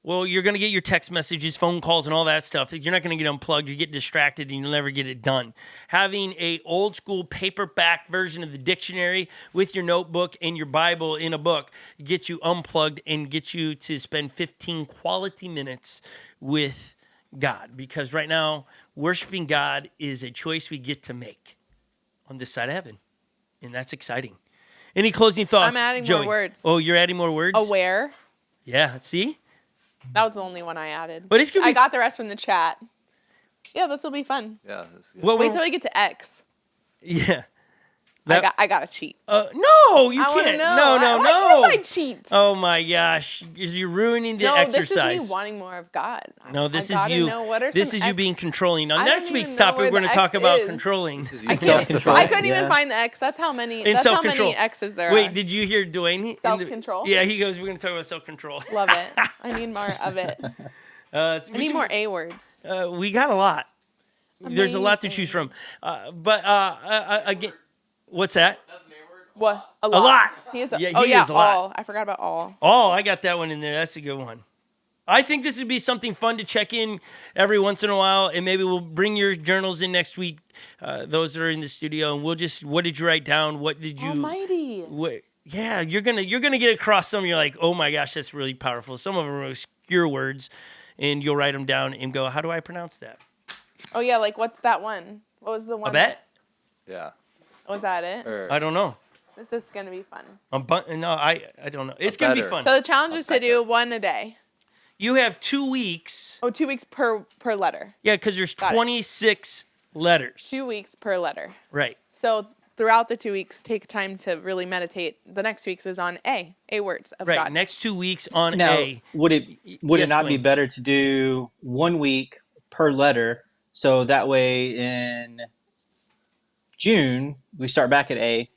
well, you're going to get your text messages, phone calls, and all that stuff. You're not going to get unplugged. You get distracted, and you'll never get it done. Having a old school paperback version of the dictionary with your notebook and your Bible in a book gets you unplugged and gets you to spend 15 quality minutes with God. Because right now, worshiping God is a choice we get to make on this side of heaven. And that's exciting. Any closing thoughts, I'm adding Joey? more words. Oh, you're adding more words? Aware. Yeah, see? That was the only one I added. But it's gonna be I got the rest from the chat. Yeah, this will be fun. Yeah, that's good. Wait till we get to X. Yeah. I got to cheat. No, you can't. Know. No. Why can't I cheat? Oh my gosh, you're ruining the exercise. This is me wanting more of God. No, this is you. This is you being controlling. Now, next week's topic, we're going to talk about controlling. I couldn't even find the X. That's how many. That's how many X's there are. Wait, did you hear Dwayne? Self-control. Yeah, he goes. We're going to talk about self-control. Love it. I need more of it. I need more A words. We got a lot. Amazing. There's a lot to choose from. But again. What's that? That's an A word? What? A A lot. He is. Yeah, Oh he yeah, is a lot. all. I forgot about all. Oh, I got that one in there. That's a good one. I think this would be something fun to check in every once in a while, and maybe we'll bring your journals in next week. Those that are in the studio, and we'll just, what did you write down? What did you? Almighty. Yeah, you're gonna get across some. You're like, oh my gosh, that's really powerful. Some of them are obscure words, and you'll write them down and go, how do I pronounce that? Oh yeah, like what's that one? What was the one? A bet? Yeah. Was that it? I don't know. This is gonna be fun. No, I don't know. It's gonna be fun. So the challenge is to do one a day. You have 2 weeks. Oh, 2 weeks per letter. Yeah, because there's 26 letters. 2 weeks per letter. Right. So throughout the 2 weeks, take time to really meditate. The next 2 weeks is on A words of God. Right. Next 2 weeks on Now, A. would it not be Wayne. better to do 1 week per letter, so that way in June we start back at A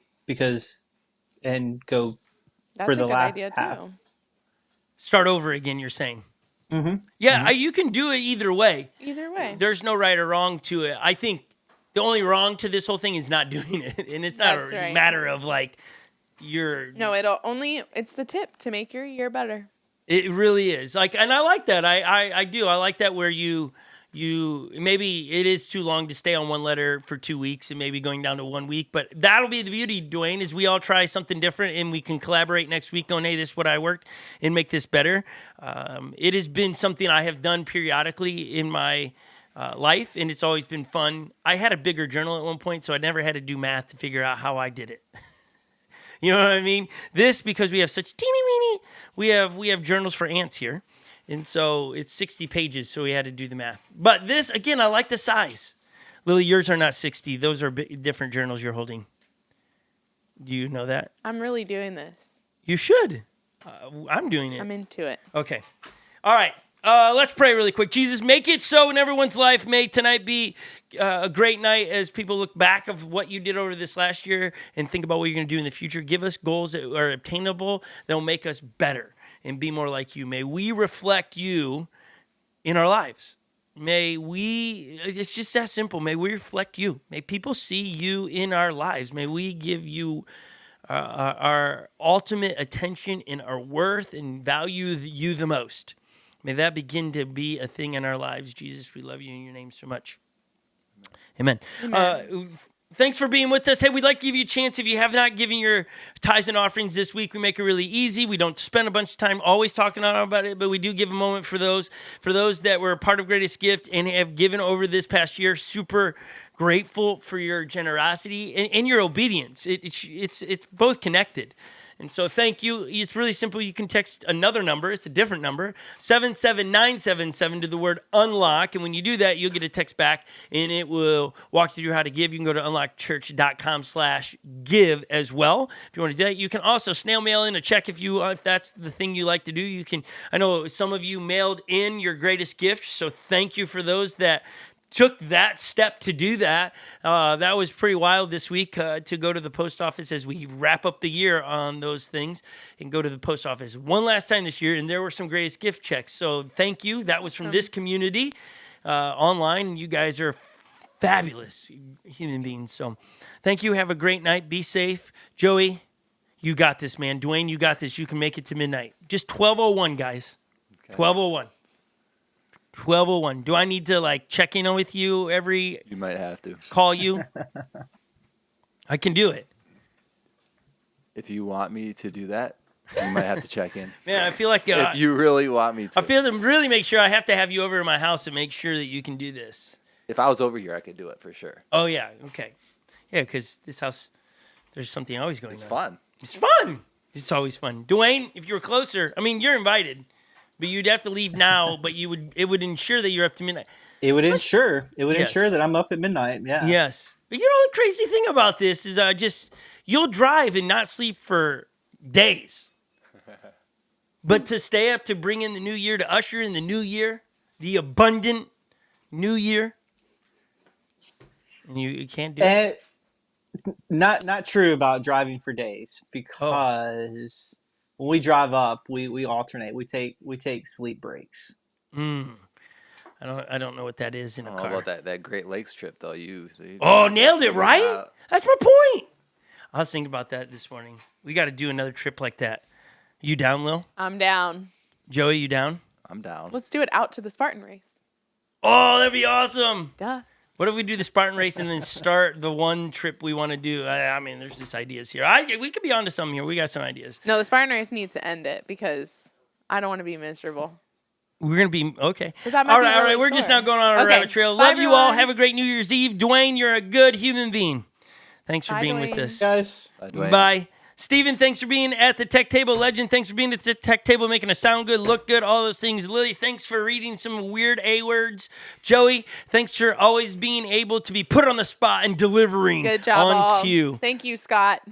and go That's for a the good last idea half. too. Start over again, you're saying? Mm-hmm. Yeah, you can do it either way. Either way. There's no right or wrong to it. I think the only wrong to this whole thing is not doing it. And it's not That's a right. matter of like you're... No, it's the tip to make your year better. It really is. Like, and I like that. I do. I like that where you maybe it is too long to stay on one letter for 2 weeks and maybe going down to 1 week, but that'll be the beauty, Dwayne, is we all try something different and we can collaborate next week on, hey, this is what I worked and make this better. It has been something I have done periodically in my life, and it's always been fun. I had a bigger journal at one point, so I never had to do math to figure out how I did it. You know what I mean? This, because we have such teeny weeny, we have journals for ants here. And so it's 60 pages, so we had to do the math. But this, again, I like the size. Lily, yours are not 60. Those are different journals you're holding. Do you know that? I'm really doing this. You should. I'm doing it. I'm into it. Okay. All right. Let's pray really quick. Jesus, make it so in everyone's life. May tonight be a great night as people look back of what you did over this last year and think about what you're going to do in the future. Give us goals that are obtainable that will make us better and be more like you. May we reflect you in our lives. It's just that simple. May we reflect you. May people see you in our lives. May we give you our ultimate attention and our worth and value you the most. May that begin to be a thing in our lives. Jesus, we love you in your name so much. Amen. Thanks for being with us. Hey, we'd like to give you a chance. If you have not given your tithes and offerings this week, we make it really easy. We don't spend a bunch of time always talking about it, but we do give a moment for those that were a part of Greatest Gift and have given over this past year. Super grateful for your generosity and your obedience. It's both connected. And so thank you. It's really simple. You can text another number. It's a different number, 77977 to the word unlock. And when you do that, you'll get a text back and it will walk you through how to give. You can go to unlockchurch.com/give as well. If you want to do that, you can also snail mail in a check if that's the thing you like to do. You can. I know some of you mailed in your greatest gift. So thank you for those that took that step to do that. That was pretty wild this week to go to the post office as we wrap up the year on those things and go to the post office one last time this year. And there were some greatest gift checks. So thank you. That was from this community online. You guys are fabulous human beings. So thank you. Have a great night. Be safe. Joey, you got this, man. Dwayne, you got this. You can make it to midnight. Just 12:01, guys. Okay. 12:01. 12:01. Do I need to check in with you every? You might have to call you. I can do it. If you want me to do that, you might have to check in. Man, I feel like if you really want me to. I feel to really make sure I have to have you over to my house and make sure that you can do this. If I was over here, I could do it for sure. Oh yeah, okay, yeah, because this house, there's something always going on. It's fun. It's fun. It's always fun. Dwayne, if you were closer, I mean, you're invited. But you'd have to leave now, but it would ensure that you're up to midnight. It would ensure that I'm up at midnight. Yeah. Yes. But you know the crazy thing about this is you'll drive and not sleep for days. But to stay up to bring in the new year, to usher in the new year, the abundant new year, and you can't do it. It's not true about driving for days because when we drive up, we alternate. We take sleep breaks. I don't know what that is in a car. How about that Great Lakes trip though? You nailed it, right? That's my point. I was thinking about that this morning. We got to do another trip like that. You down, Lil? I'm down. Joey, you down? I'm down. Let's do it out to the Spartan race. Oh, that'd be awesome. Duh. What if we do the Spartan race and then start the one trip we want to do? I mean, there's just ideas here. We could be onto something here. We got some ideas. No, the Spartan race needs to end it because I don't want to be miserable. We're going to be, okay. All right. We're just now going on a rabbit trail. Bye, Love you all. everyone. Have a great New Year's Eve. Dwayne, you're a good human being. Thanks for Bye, being Dwayne. with us. Guys. Bye, Dwayne. Bye. Steven, thanks for being at the Tech Table. Legend, thanks for being at the Tech Table, making us sound good, look good, all those things. Lily, thanks for reading some weird A words. Joey, thanks for always being able to be put on the spot and delivering Good job, on all. cue. Thank you, Scott,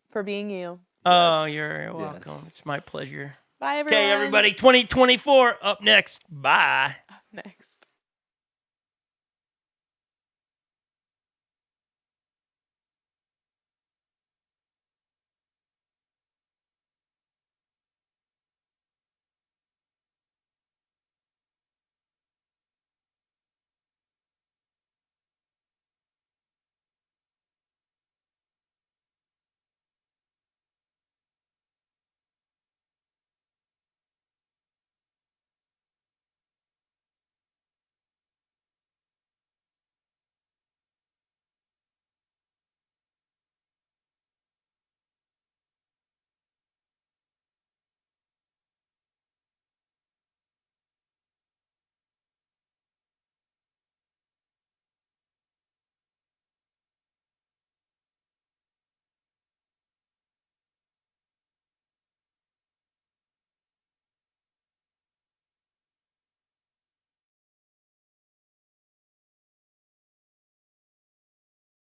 for being you. Oh, you're welcome. Yes. It's my pleasure. Bye, everyone. Okay, everybody, 2024 up next. Bye. Next.